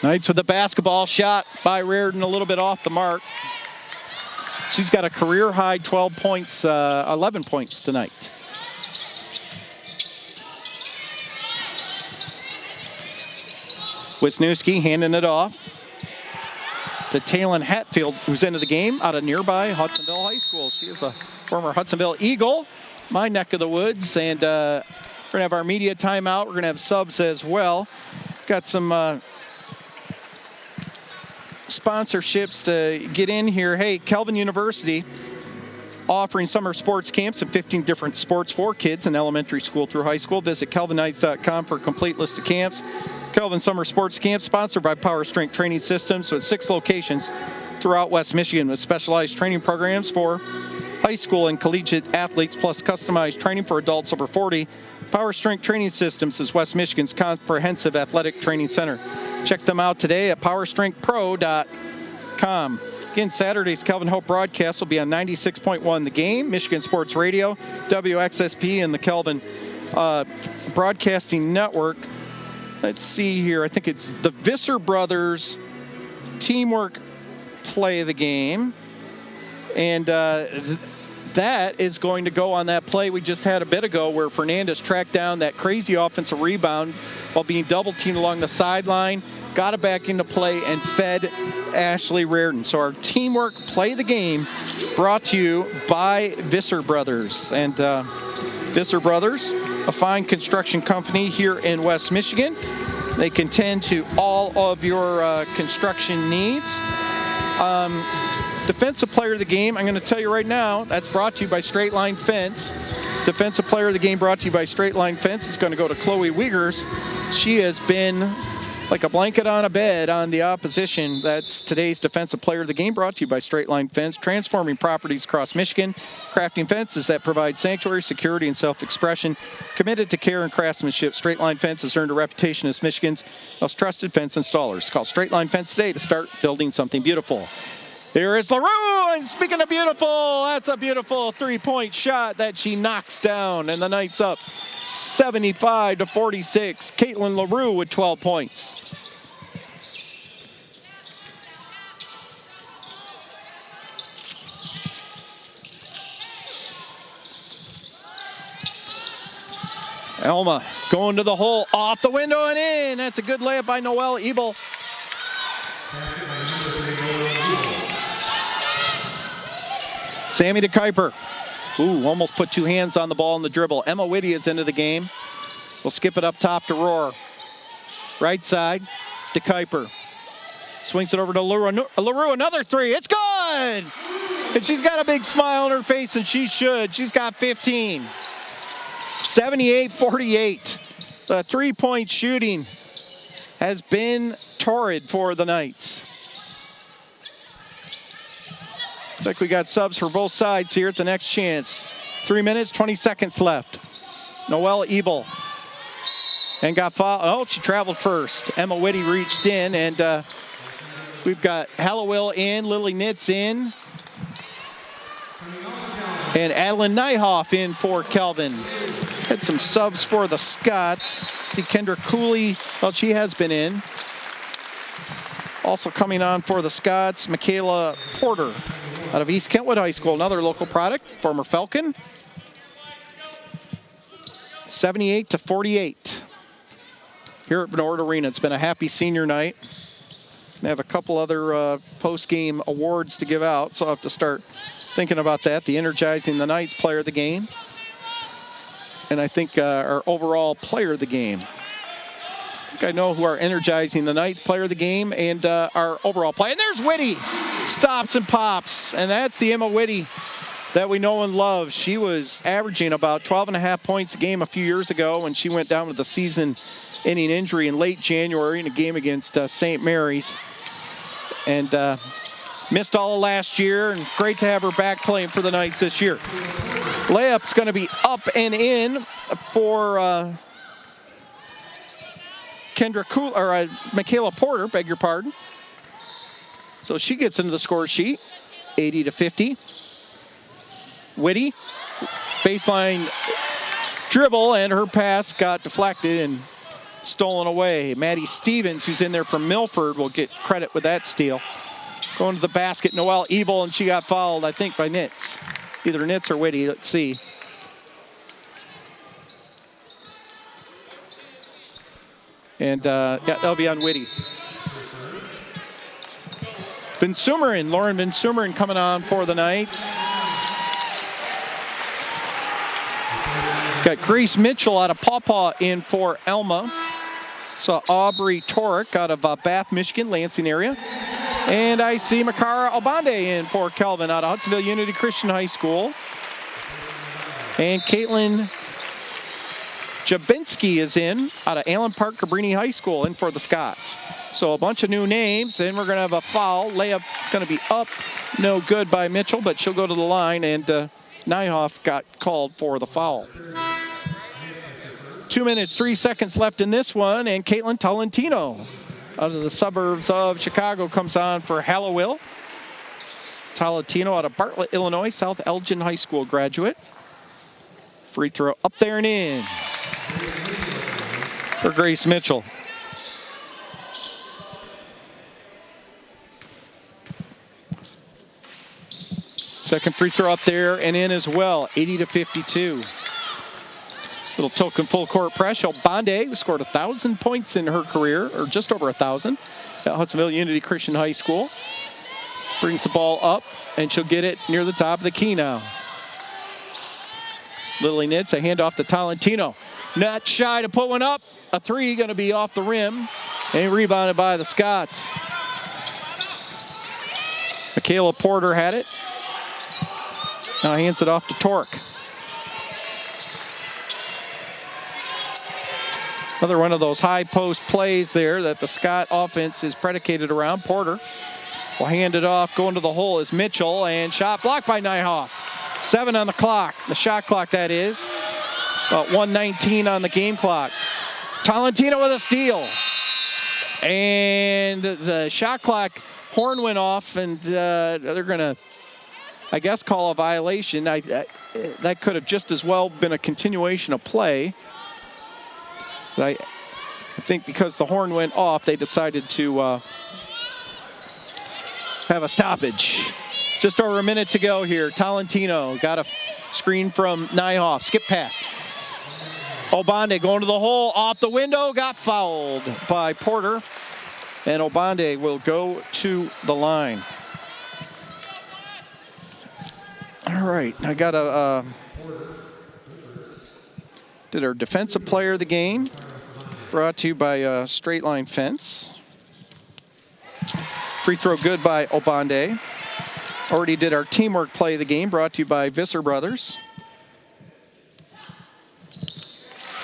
Knights with the basketball, shot by Reardon, a little bit off the mark. She's got a career high 12 points, 11 points tonight. Wisniewski handing it off to Talon Hatfield, who's into the game out of nearby Hudsonville High School. She is a former Hudsonville Eagle, my neck of the woods. And we're going to have our media timeout. We're going to have subs as well. Got some sponsorships to get in here. Hey, Calvin University offering summer sports camps and 15 different sports for kids in elementary school through high school. Visit calvinknights.com for a complete list of camps. Calvin Summer Sports Camp, sponsored by Power Strength Training Systems, with 6 locations throughout West Michigan with specialized training programs for high school and collegiate athletes, plus customized training for adults over 40. Power Strength Training Systems is West Michigan's comprehensive athletic training center. Check them out today at powerstrengthpro.com. Again, Saturday's Calvin Hope broadcast will be on 96.1 The Game, Michigan Sports Radio, WXSP, and the Calvin Broadcasting Network. Let's see here. I think it's the Visser Brothers teamwork play of the game. And that is going to go on that play we just had a bit ago where Fernandez tracked down that crazy offensive rebound while being double teamed along the sideline, got it back into play, and fed Ashley Reardon. So our teamwork play of the game brought to you by Visser Brothers. And Visser Brothers, a fine construction company here in West Michigan. They can tend to all of your construction needs. Defensive player of the game, I'm going to tell you right now, that's brought to you by Straight Line Fence. Defensive player of the game brought to you by Straight Line Fence is going to go to Chloe Wiegers. She has been like a blanket on a bed on the opposition. That's today's defensive player of the game, brought to you by Straight Line Fence, transforming properties across Michigan, crafting fences that provide sanctuary, security, and self-expression. Committed to care and craftsmanship, Straight Line Fence has earned a reputation as Michigan's most trusted fence installers. Call Straight Line Fence today to start building something beautiful. Here is LaRue, and speaking of beautiful, that's a beautiful three-point shot that she knocks down, and the Knights up 75-46. Caitlin LaRue with 12 points. Alma going to the hole, off the window and in. That's a good layup by Noelle Ebel. Sammy DeKuyper. Ooh, almost put two hands on the ball in the dribble. Emma Whitty is into the game. We'll skip it up top to Rohr. Right side, DeKuyper. Swings it over to LaRue. LaRue, another three. It's good! And she's got a big smile on her face, and she should. She's got 15. 78-48. The three-point shooting has been torrid for the Knights. Looks like we got subs for both sides here at the next chance. 3 minutes, 20 seconds left. Noelle Ebel. And got fouled. Oh, she traveled first. Emma Whitty reached in, and we've got Hallowell in, Lily Nitz in, and Adeline Nyhoff in for Calvin. Had some subs for the Scots. See Kendra Cooley, well, she has been in. Also coming on for the Scots, Michaela Porter out of East Kentwood High School, another local product, former Falcon. 78-48. Here at Bernard Arena. It's been a happy senior night. I have a couple other post-game awards to give out, so I'll have to start thinking about that. The Energizing the Knights player of the game. And I think our overall player of the game. I think I know who our Energizing the Knights player of the game and our overall player. And there's Whitty. Stops and pops. And that's the Emma Whitty that we know and love. She was averaging about 12.5 points a game a few years ago when she went down with a season-ending injury in late January in a game against St. Mary's. And missed all of last year, and great to have her back playing for the Knights this year. Layup's going to be up and in for Michaela Porter, beg your pardon. So she gets into the score sheet, 80-50. Whitty, baseline dribble, and her pass got deflected and stolen away. Maddie Stevens, who's in there from Milford, will get credit with that steal. Going to the basket, Noelle Ebel, and she got fouled, I think, by Nitz. Either Nitz or Whitty, let's see. And yeah, that'll be on Whitty. Lauren Van Sumeren coming on for the Knights. Got Grace Mitchell out of Pawpaw in for Alma. Saw Aubrey Torek out of Bath, Michigan, Lansing area. And I see Makara Obande in for Kelvin out of Hudsonville Unity Christian High School. And Caitlin Jabinski is in out of Allen Park Cabrini High School in for the Scots. So a bunch of new names, and we're going to have a foul. Layup going to be up. No good by Mitchell, but she'll go to the line, and Nyhoff got called for the foul. 2 minutes, 3 seconds left in this one, and Caitlin Tolentino out of the suburbs of Chicago comes on for Hallowell. Tolentino out of Bartlett, Illinois, South Elgin High School graduate. Free throw up there and in for Grace Mitchell. Second free throw up there and in as well, 80-52. Little token full court press. Obande, who scored 1,000 points in her career, or just over 1,000, at Hudsonville Unity Christian High School. Brings the ball up, and she'll get it near the top of the key now. Lily Nitz, a handoff to Tolentino. Not shy to put one up. A three going to be off the rim, and rebounded by the Scots. Michaela Porter had it. Now hands it off to Torque. Another one of those high post plays there that the Scott offense is predicated around. Porter will hand it off. Going to the hole is Mitchell, and shot blocked by Nyhoff. 7 on the clock, the shot clock that is. About 1:19 on the game clock. Tolentino with a steal. And the shot clock horn went off, and they're going to, I guess, call a violation. That could have just as well been a continuation of play. But I think because the horn went off, they decided to have a stoppage. Just over a minute to go here. Tolentino got a screen from Nyhoff. Skip pass. Obande going to the hole, off the window, got fouled by Porter. And Obande will go to the line. All right, I got a did our defensive player of the game, brought to you by Straight Line Fence. Free throw good by Obande. Already did our teamwork play of the game, brought to you by Visser Brothers.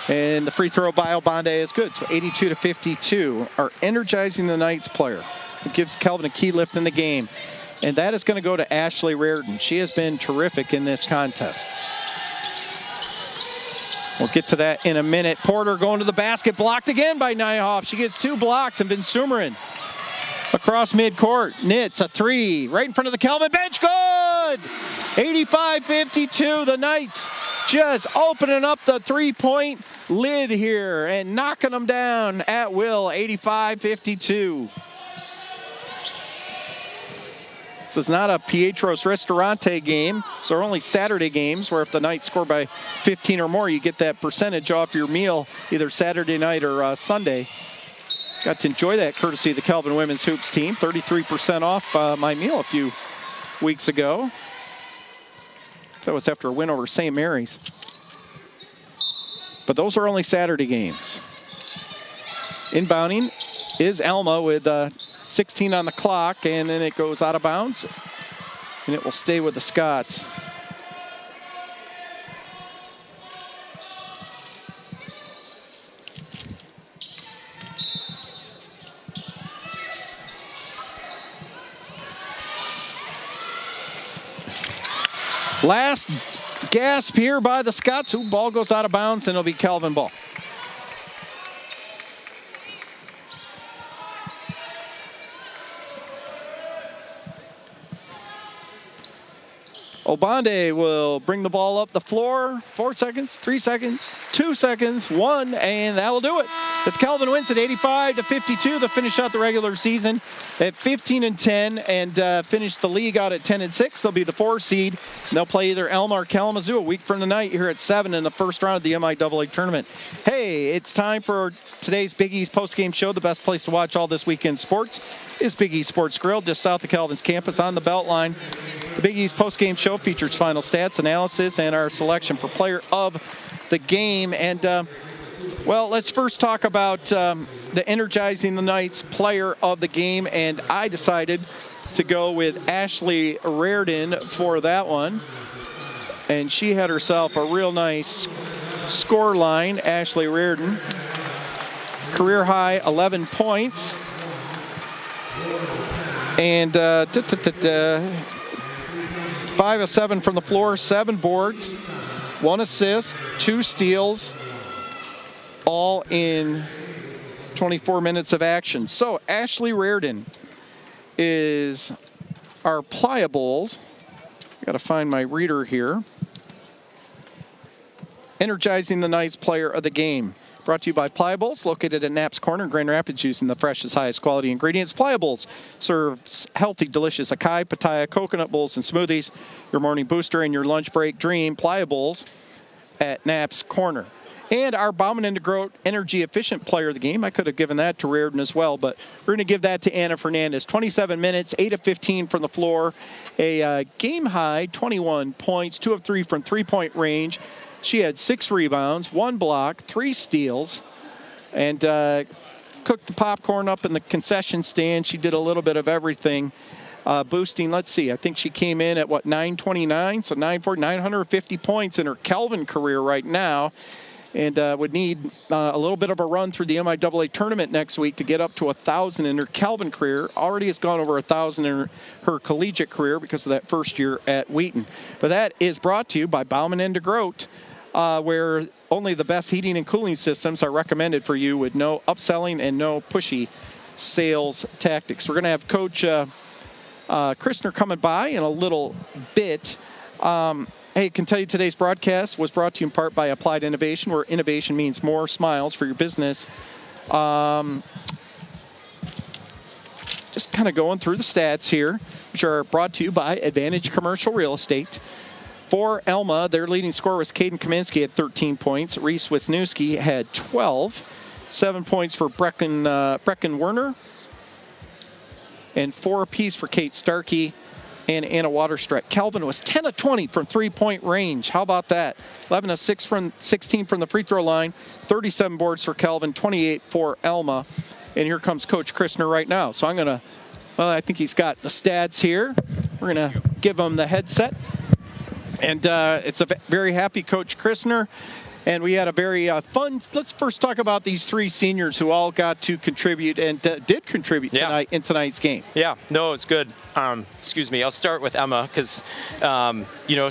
And the free throw by Albande is good. So 82-52 are energizing the Knights player. It gives Calvin a key lift in the game. And that is going to go to Ashley Reardon. She has been terrific in this contest. We'll get to that in a minute. Porter going to the basket, blocked again by Nyhoff. She gets 2 blocks, and Van Sumeren across midcourt, knits a 3 right in front of the Calvin bench. Good! 85-52. The Knights just opening up the three-point lid here and knocking them down at will. 85-52. This is not a Pietro's Ristorante game. So they're only Saturday games where if the Knights score by 15 or more, you get that percentage off your meal either Saturday night or Sunday. Got to enjoy that courtesy of the Calvin Women's Hoops team. 33% off my meal a few weeks ago. That was after a win over St. Mary's. But those are only Saturday games. Inbounding is Alma with 16 on the clock, and then it goes out of bounds, and it will stay with the Scots. Last gasp here by the Scots. Ooh, ball goes out of bounds, and it'll be Calvin ball. Obande will bring the ball up the floor. 4 seconds, 3 seconds, 2 seconds, 1, and that will do it. As Calvin wins at 85-52, they'll finish out the regular season at 15-10 and finish the league out at 10-6. They'll be the 4 seed. And they'll play either Alma or Kalamazoo a week from tonight here at 7 in the first round of the MIAA tournament. Hey, it's time for today's Big East postgame show. The best place to watch all this weekend sports is Big East Sports Grill, just south of Calvin's campus on the Beltline. The Big East postgame show features final stats, analysis, and our selection for player of the game. And, well, let's first talk about the Energizing the Knights player of the game. And I decided to go with Ashley Reardon for that one. And she had herself a real nice score line, Ashley Reardon. Career high 11 points. And 5 of 7 from the floor, 7 boards, 1 assist, 2 steals, all in 24 minutes of action. So Ashley Reardon is our Pliables. Got to find my reader here. Energizing the Knights player of the game. Brought to you by Pliables, located at Knapp's Corner in Grand Rapids, using the freshest, highest quality ingredients. Pliables serves healthy, delicious acai, pitaya, coconut bowls, and smoothies. Your morning booster and your lunch break dream. Pliables at Knapp's Corner. And our Bauman and DeGroat energy efficient player of the game. I could have given that to Reardon as well, but we're going to give that to Anna Fernandez. 27 minutes, 8 of 15 from the floor. A game high, 21 points, 2 of 3 from three-point range. She had 6 rebounds, 1 block, 3 steals, and cooked the popcorn up in the concession stand. She did a little bit of everything. Boosting, let's see, I think she came in at, 929, so 950 points in her Calvin career right now, and would need a little bit of a run through the MIAA tournament next week to get up to 1,000 in her Calvin career. Already has gone over 1,000 in her collegiate career because of that first year at Wheaton. But that is brought to you by Bauman and DeGroat, where only the best heating and cooling systems are recommended for you with no upselling and no pushy sales tactics. We're going to have Coach Christner coming by in a little bit. Hey, can tell you today's broadcast was brought to you in part by Applied Innovation, where innovation means more smiles for your business. Just kind of going through the stats here, which are brought to you by Advantage Commercial Real Estate. For Alma, their leading scorer was Caden Kaminsky at 13 points. Reese Wisniewski had 12. 7 points for Brecken Werner. And 4 apiece for Kate Starkey and Anna Waterstreck. Calvin was 10 of 20 from three-point range. How about that? 11 of 16 from the free throw line. 37 boards for Calvin, 28 for Alma. And here comes Coach Christner right now. So I'm going to, well, I think he's got the stats here. We're going to give them the headset. And it's a very happy Coach Christner. And we had a very fun, let's first talk about these 3 seniors who all got to contribute and did contribute tonight in tonight's game. Yeah, no, it's good. Excuse me, I'll start with Emma because,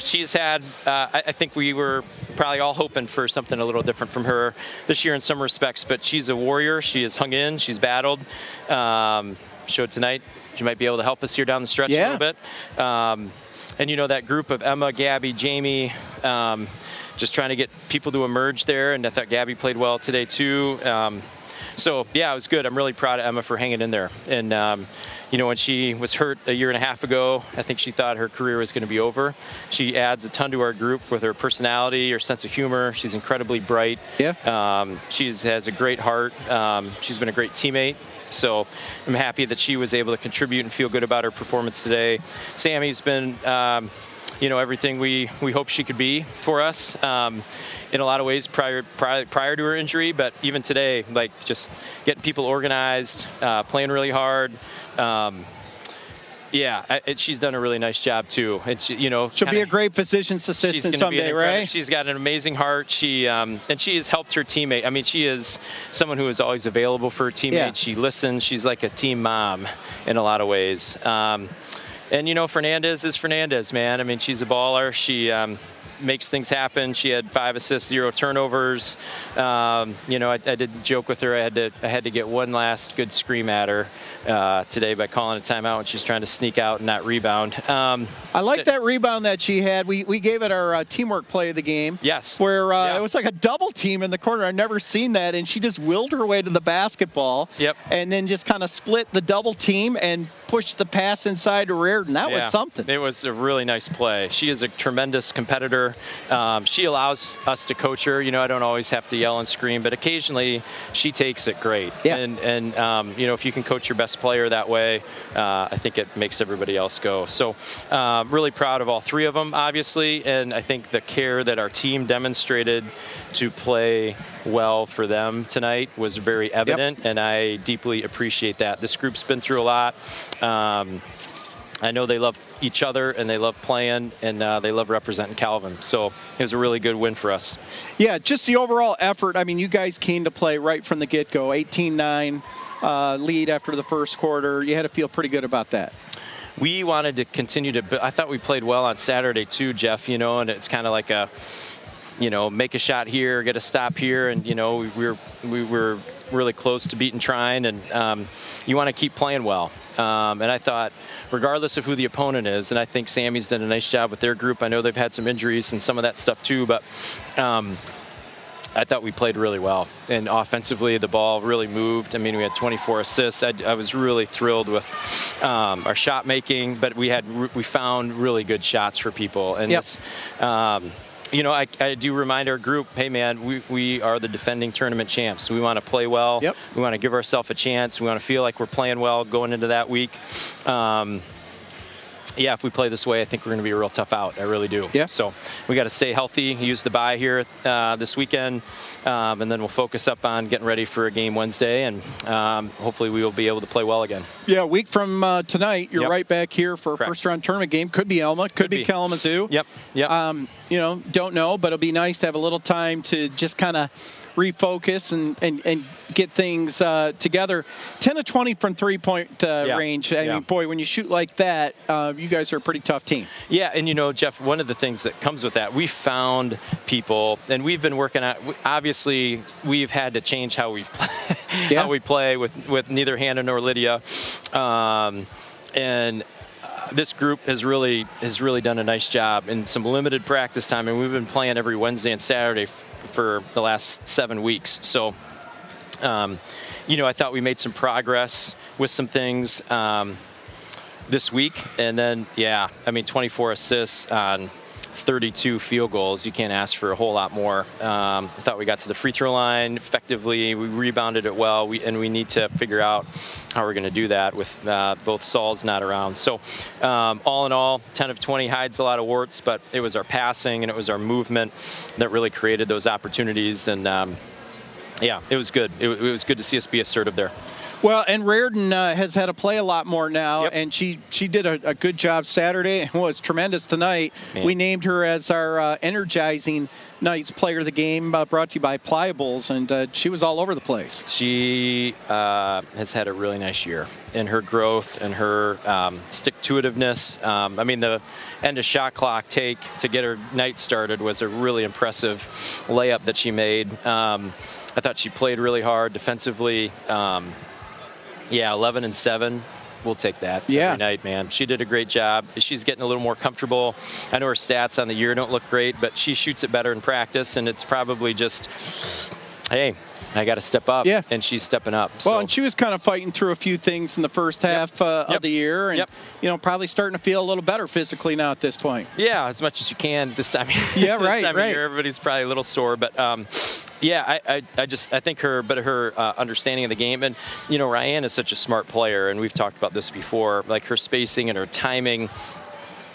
she's had, I think we were probably all hoping for something a little different from her this year in some respects, but she's a warrior. She has hung in, she's battled. Showed tonight she might be able to help us here down the stretch a little bit. And, that group of Emma, Gabby, Jamie, just trying to get people to emerge there, and I thought Gabby played well today too. So yeah, it was good. I'm really proud of Emma for hanging in there. And when she was hurt a year and a half ago, I think she thought her career was going to be over. She adds a ton to our group with her personality, her sense of humor. She's incredibly bright. Yeah. She has a great heart. She's been a great teammate. So I'm happy that she was able to contribute and feel good about her performance today. Sammy's been everything we hope she could be for us in a lot of ways prior to her injury, but even today, like just getting people organized, playing really hard. She's done a really nice job too. And she'll be a great physician's assistant someday, right? She's got an amazing heart. She and she has helped her teammate. I mean, she is someone who is always available for her teammates. Yeah. She listens. She's like a team mom in a lot of ways. And Fernandez is Fernandez, man. I mean, she's a baller. She makes things happen. She had 5 assists, 0 turnovers. I did joke with her. I had to get one last good scream at her today by calling a timeout when she's trying to sneak out and not rebound. I like that rebound that she had. We gave it our teamwork play of the game. Yes. Where it was like a double team in the corner. I've never seen that, and she just willed her way to the basketball. Yep. And then just kind of split the double team and pushed the pass inside to Reardon. That was something. It was a really nice play. She is a tremendous competitor. She allows us to coach her. I don't always have to yell and scream, but occasionally she takes it great. Yeah. And if you can coach your best player that way, I think it makes everybody else go. So really proud of all 3 of them, obviously, and I think the care that our team demonstrated to play well for them tonight was very evident, and I deeply appreciate that. This group's been through a lot. I know they love each other, and they love playing, and they love representing Calvin. So it was a really good win for us. Yeah, just the overall effort. I mean, you guys came to play right from the get-go, 18-9 lead after the first quarter. You had to feel pretty good about that. We wanted to continue to – I thought we played well on Saturday too, Jeff, and it's kind of like a – make a shot here, get a stop here, and we were really close to beating Trine, and you want to keep playing well. And I thought, regardless of who the opponent is, and I think Sammy's done a nice job with their group. I know they've had some injuries and some of that stuff too, but I thought we played really well. And offensively, the ball really moved. I mean, we had 24 assists. I was really thrilled with our shot making, but we found really good shots for people. And this, I do remind our group, hey, man, we are the defending tournament champs. We want to play well. Yep. We want to give ourselves a chance. We want to feel like we're playing well going into that week. If we play this way, I think we're going to be a real tough out. I really do. Yeah. So we got to stay healthy, use the bye here this weekend, and then we'll focus up on getting ready for a game Wednesday, and hopefully we will be able to play well again. Yeah, a week from tonight, you're right back here for a first-round tournament game. Could be Alma, could be Kalamazoo. Yep. Don't know, but it'll be nice to have a little time to just kind of refocus and get things together. 10 of 20 from three-point range. I mean, boy, when you shoot like that, you guys are a pretty tough team. Yeah, and Jeff, one of the things that comes with that, we found people, and we've been working on, obviously, we've had to change how how we play with neither Hannah nor Lydia. And this group has really done a nice job in some limited practice time, and we've been playing every Wednesday and Saturday for the last 7 weeks. So, I thought we made some progress with some things this week. And then, 24 assists on 32 field goals. You can't ask for a whole lot more. I thought we got to the free throw line effectively. We rebounded it well. We need to figure out how we're going to do that with both Saul's not around. So all in all, 10 of 20 hides a lot of warts, but it was our passing and it was our movement that really created those opportunities. And it was good. It was good to see us be assertive there. Well, and Reardon has had to play a lot more now, Yep. and she did a good job Saturday and was tremendous tonight. Man. We named her as our Energizing Nights Player of the Game, brought to you by Pliables, and she was all over the place. She has had a really nice year in her growth and her stick-to-itiveness. I mean, the end of shot clock take to get her night started was a really impressive layup that she made. I thought she played really hard defensively. Yeah, 11 and 7. We'll take that every night, man. She did a great job. She's getting a little more comfortable. I know her stats on the year don't look great, but she shoots it better in practice, and it's probably just, hey, I got to step up. Yeah. And she's stepping up. Well, So. and she was kind of fighting through a few things in the first half of the year, and probably starting to feel a little better physically now at this point. Yeah, as much as you can this time. Yeah, this right, time right. of year, everybody's probably a little sore, but yeah, I think her understanding of the game, and Ryan is such a smart player, and we've talked about this before, like her spacing and her timing.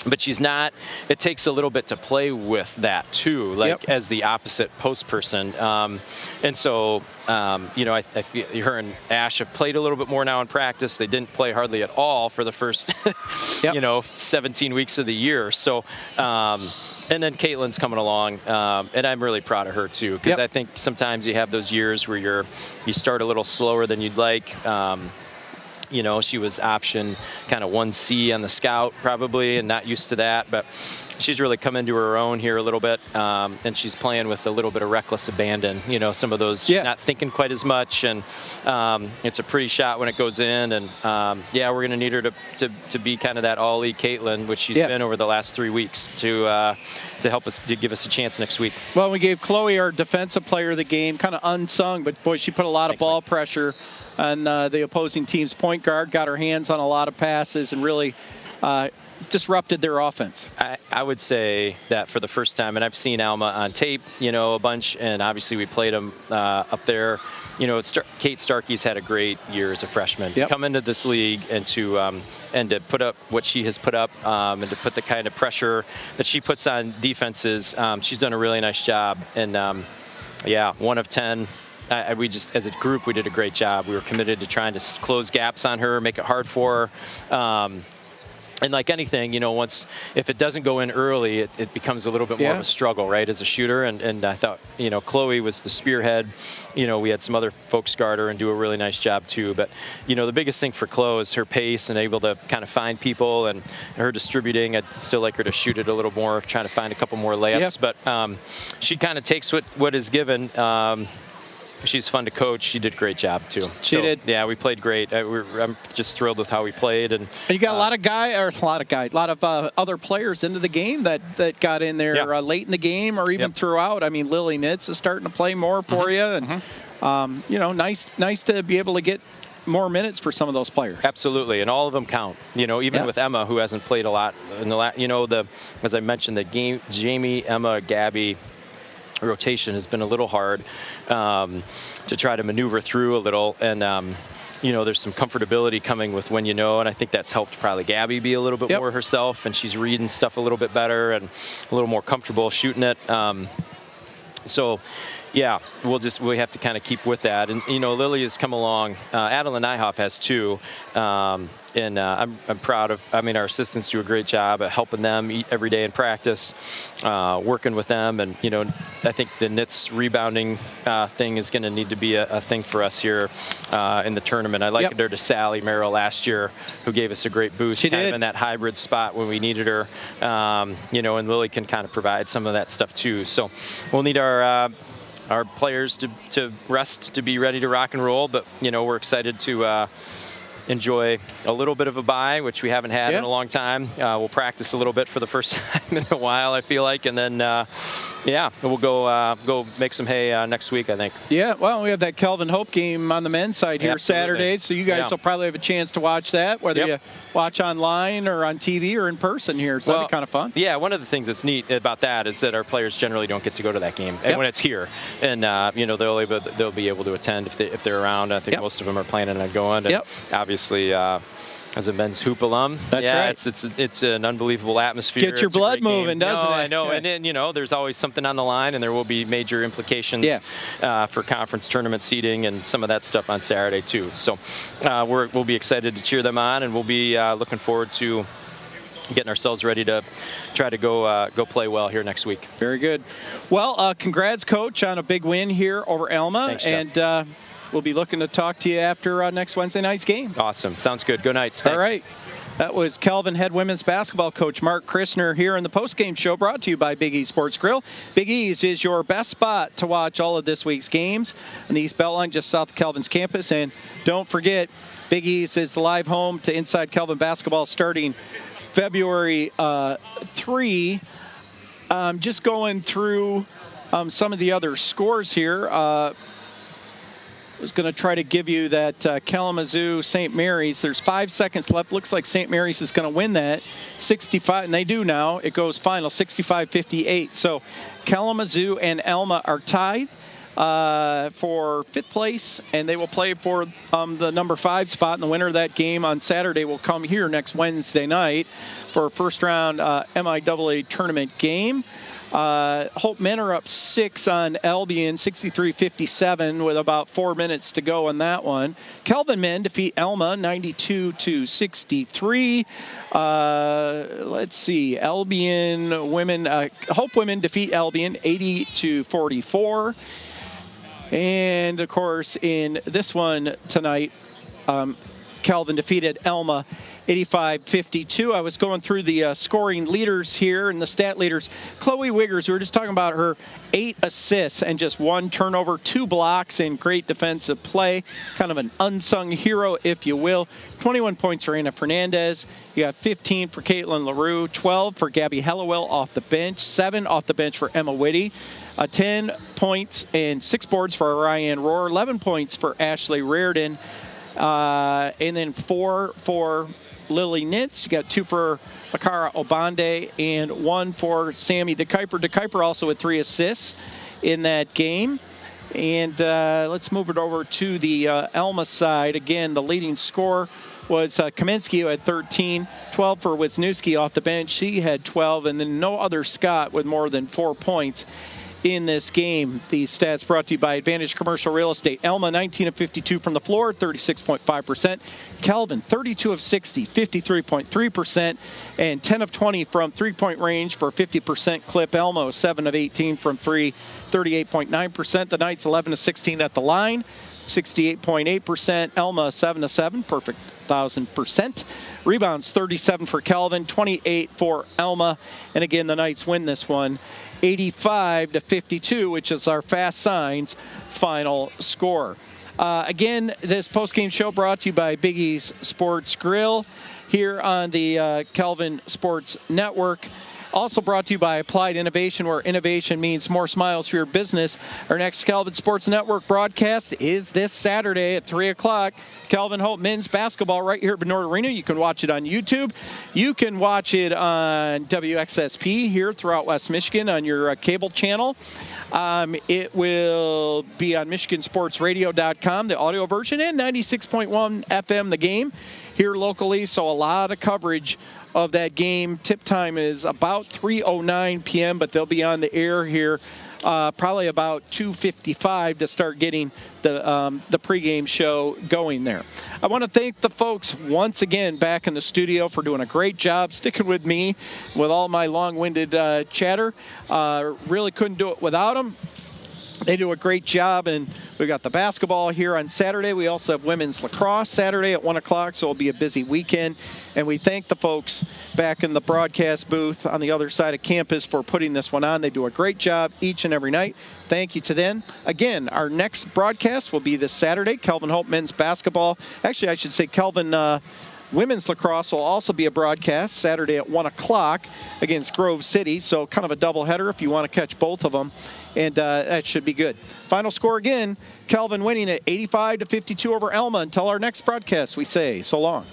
But she's not, it takes a little bit to play with that too, like as the opposite post person. And so, I feel her and Ash have played a little bit more now in practice. They didn't play hardly at all for the first, 17 weeks of the year. So, and then Caitlin's coming along, and I'm really proud of her too, because I think sometimes you have those years where you start a little slower than you'd like. She was option kind of 1C on the scout probably, and not used to that, but she's really come into her own here a little bit, and she's playing with a little bit of reckless abandon. Some of those not thinking quite as much, and it's a pretty shot when it goes in, and we're going to need her to be kind of that all-E Caitlin, which she's been over the last 3 weeks, to help us, to give us a chance next week. Well, we gave Chloe our defensive player of the game, kind of unsung, but boy, she put a lot of ball pressure on the opposing team's point guard, got her hands on a lot of passes, and really disrupted their offense. I would say that for the first time, and I've seen Alma on tape, a bunch, and obviously we played them up there. Kate Starkey's had a great year as a freshman. To come into this league and to put up what she has put up, and to put the kind of pressure that she puts on defenses, she's done a really nice job. And 1 of 10. We just, as a group, we did a great job. We were committed to trying to close gaps on her, make it hard for her. And like anything, if it doesn't go in early, it becomes a little bit more of a struggle, right, as a shooter. And I thought, Chloe was the spearhead. We had some other folks guard her and do a really nice job too. But, the biggest thing for Chloe is her pace and able to kind of find people, and her distributing. I'd still like her to shoot it a little more, trying to find a couple more layups. But she kind of takes what is given. She's fun to coach. She did a great job too. She did. Yeah, we played great. I'm just thrilled with how we played. And you got a lot of other players into the game that got in there late in the game or even throughout. I mean, Lily Nitz is starting to play more for you, and nice to be able to get more minutes for some of those players. Absolutely, and all of them count. Even with Emma, who hasn't played a lot in the last. As I mentioned, the game, Jamie, Emma, Gabby rotation has been a little hard to try to maneuver through a little, and there's some comfortability coming with when and I think that's helped probably Gabby be a little bit more herself, and she's reading stuff a little bit better and a little more comfortable shooting it. So we have to kind of keep with that. And, Lily has come along. Adeline Nyhoff has too. And I'm proud of, our assistants do a great job at helping them eat every day in practice, working with them. And, I think the Nitz rebounding thing is going to need to be a thing for us here in the tournament. I likened her to Sally Merrill last year, who gave us a great boost kind of in that hybrid spot when we needed her. And Lily can kind of provide some of that stuff too. So we'll need our players to rest, to be ready to rock and roll, but we're excited to enjoy a little bit of a bye, which we haven't had in a long time. We'll practice a little bit for the first time in a while, I feel like, and then we'll go make some hay next week, I think. Yeah, well, we have that Kelvin Hope game on the men's side here Saturday, so you guys will probably have a chance to watch that, whether you watch online or on TV or in person here. So that'll be kind of fun. Yeah, one of the things that's neat about that is that our players generally don't get to go to that game, and when it's here, and they'll be able to attend if they're around. I think most of them are planning on going. And obviously, As a men's hoop alum, That's right. It's an unbelievable atmosphere. Gets your It's a blood great game. moving, doesn't it? I know. Yeah. And then, there's always something on the line, and there will be major implications for conference tournament seeding and some of that stuff on Saturday too. So we'll be excited to cheer them on, and we'll be looking forward to getting ourselves ready to try to go play well here next week. Very good. Well, congrats, Coach, on a big win here over Alma. Thanks, Jeff. And we'll be looking to talk to you after next Wednesday night's game. Awesome. Sounds good. Go Knights. Thanks. All right. That was Calvin head women's basketball coach Mark Christner here in the postgame show, brought to you by Big E's Sports Grill. Big E's is your best spot to watch all of this week's games on the East Beltline, just south of Calvin's campus. And don't forget, Big E's is the live home to Inside Calvin basketball starting February 3. Just going through some of the other scores here. I was going to try to give you that Kalamazoo St. Mary's. There's 5 seconds left. Looks like St. Mary's is going to win that 65, and they do now. It goes final 65-58. So Kalamazoo and Alma are tied for 5th place, and they will play for the number 5 spot. And the winner of that game on Saturday will come here next Wednesday night for a first round MIAA tournament game. Hope Men are up 6 on Albion, 63-57, with about 4 minutes to go on that one. Kelvin men defeat Alma, 92-63. Let's see, Albion women, Hope women defeat Albion, 80-44. And of course, in this one tonight, Calvin defeated Alma 85-52. I was going through the scoring leaders here and the stat leaders. Chloe Wiggers, we were just talking about her 8 assists and just 1 turnover, 2 blocks, and great defensive play. Kind of an unsung hero, if you will. 21 points for Anna Fernandez. You got 15 for Caitlin LaRue, 12 for Gabby Hellowell off the bench, 7 off the bench for Emma Whitty. 10 points and 6 boards for Ryan Rohr, 11 points for Ashley Reardon. And then 4 for Lily Nitz. You got 2 for Akara Obande and 1 for Sammy DeKuyper. DeKuyper also with 3 assists in that game. And let's move it over to the Alma side. Again, the leading scorer was Kaminsky, who had 13, 12 for Wisniewski off the bench. She had 12, and then no other Scott with more than 4 points in this game. These stats brought to you by Advantage Commercial Real Estate. Alma 19 of 52 from the floor, 36.5%. Calvin 32 of 60, 53.3%, and 10 of 20 from three-point range for a 50% clip. Elmo 7 of 18 from 3, 38.9%. The Knights 11 of 16 at the line, 68.8%. Elma 7 of 7, perfect 1,000%. Rebounds 37 for Calvin, 28 for Alma, and again the Knights win this one 85-52, which is our Fast Signs final score. Again, this postgame show brought to you by Big E's Sports Grill here on the Calvin Sports Network. Also brought to you by Applied Innovation, where innovation means more smiles for your business. Our next Calvin Sports Network broadcast is this Saturday at 3 o'clock. Calvin Hope men's basketball right here at Bernard Arena. You can watch it on YouTube. You can watch it on WXSP here throughout West Michigan on your cable channel. It will be on MichiganSportsRadio.com, the audio version, and 96.1 FM, the game here locally. So a lot of coverage of that game. Tip time is about 3:09 p.m., but they'll be on the air here probably about 2:55 to start getting the pregame show going there. I want to thank the folks once again back in the studio for doing a great job sticking with me with all my long-winded chatter. Really couldn't do it without them. They do a great job, and we've got the basketball here on Saturday. We also have women's lacrosse Saturday at 1 o'clock, so it'll be a busy weekend. And we thank the folks back in the broadcast booth on the other side of campus for putting this one on. They do a great job each and every night. Thank you to them. Again, our next broadcast will be this Saturday, Calvin Hope men's basketball. Actually, I should say Calvin women's lacrosse will also be a broadcast Saturday at 1 o'clock against Grove City. So kind of a doubleheader if you want to catch both of them. And that should be good. Final score again, Calvin winning at 85-52 over Alma. Until our next broadcast, we say so long.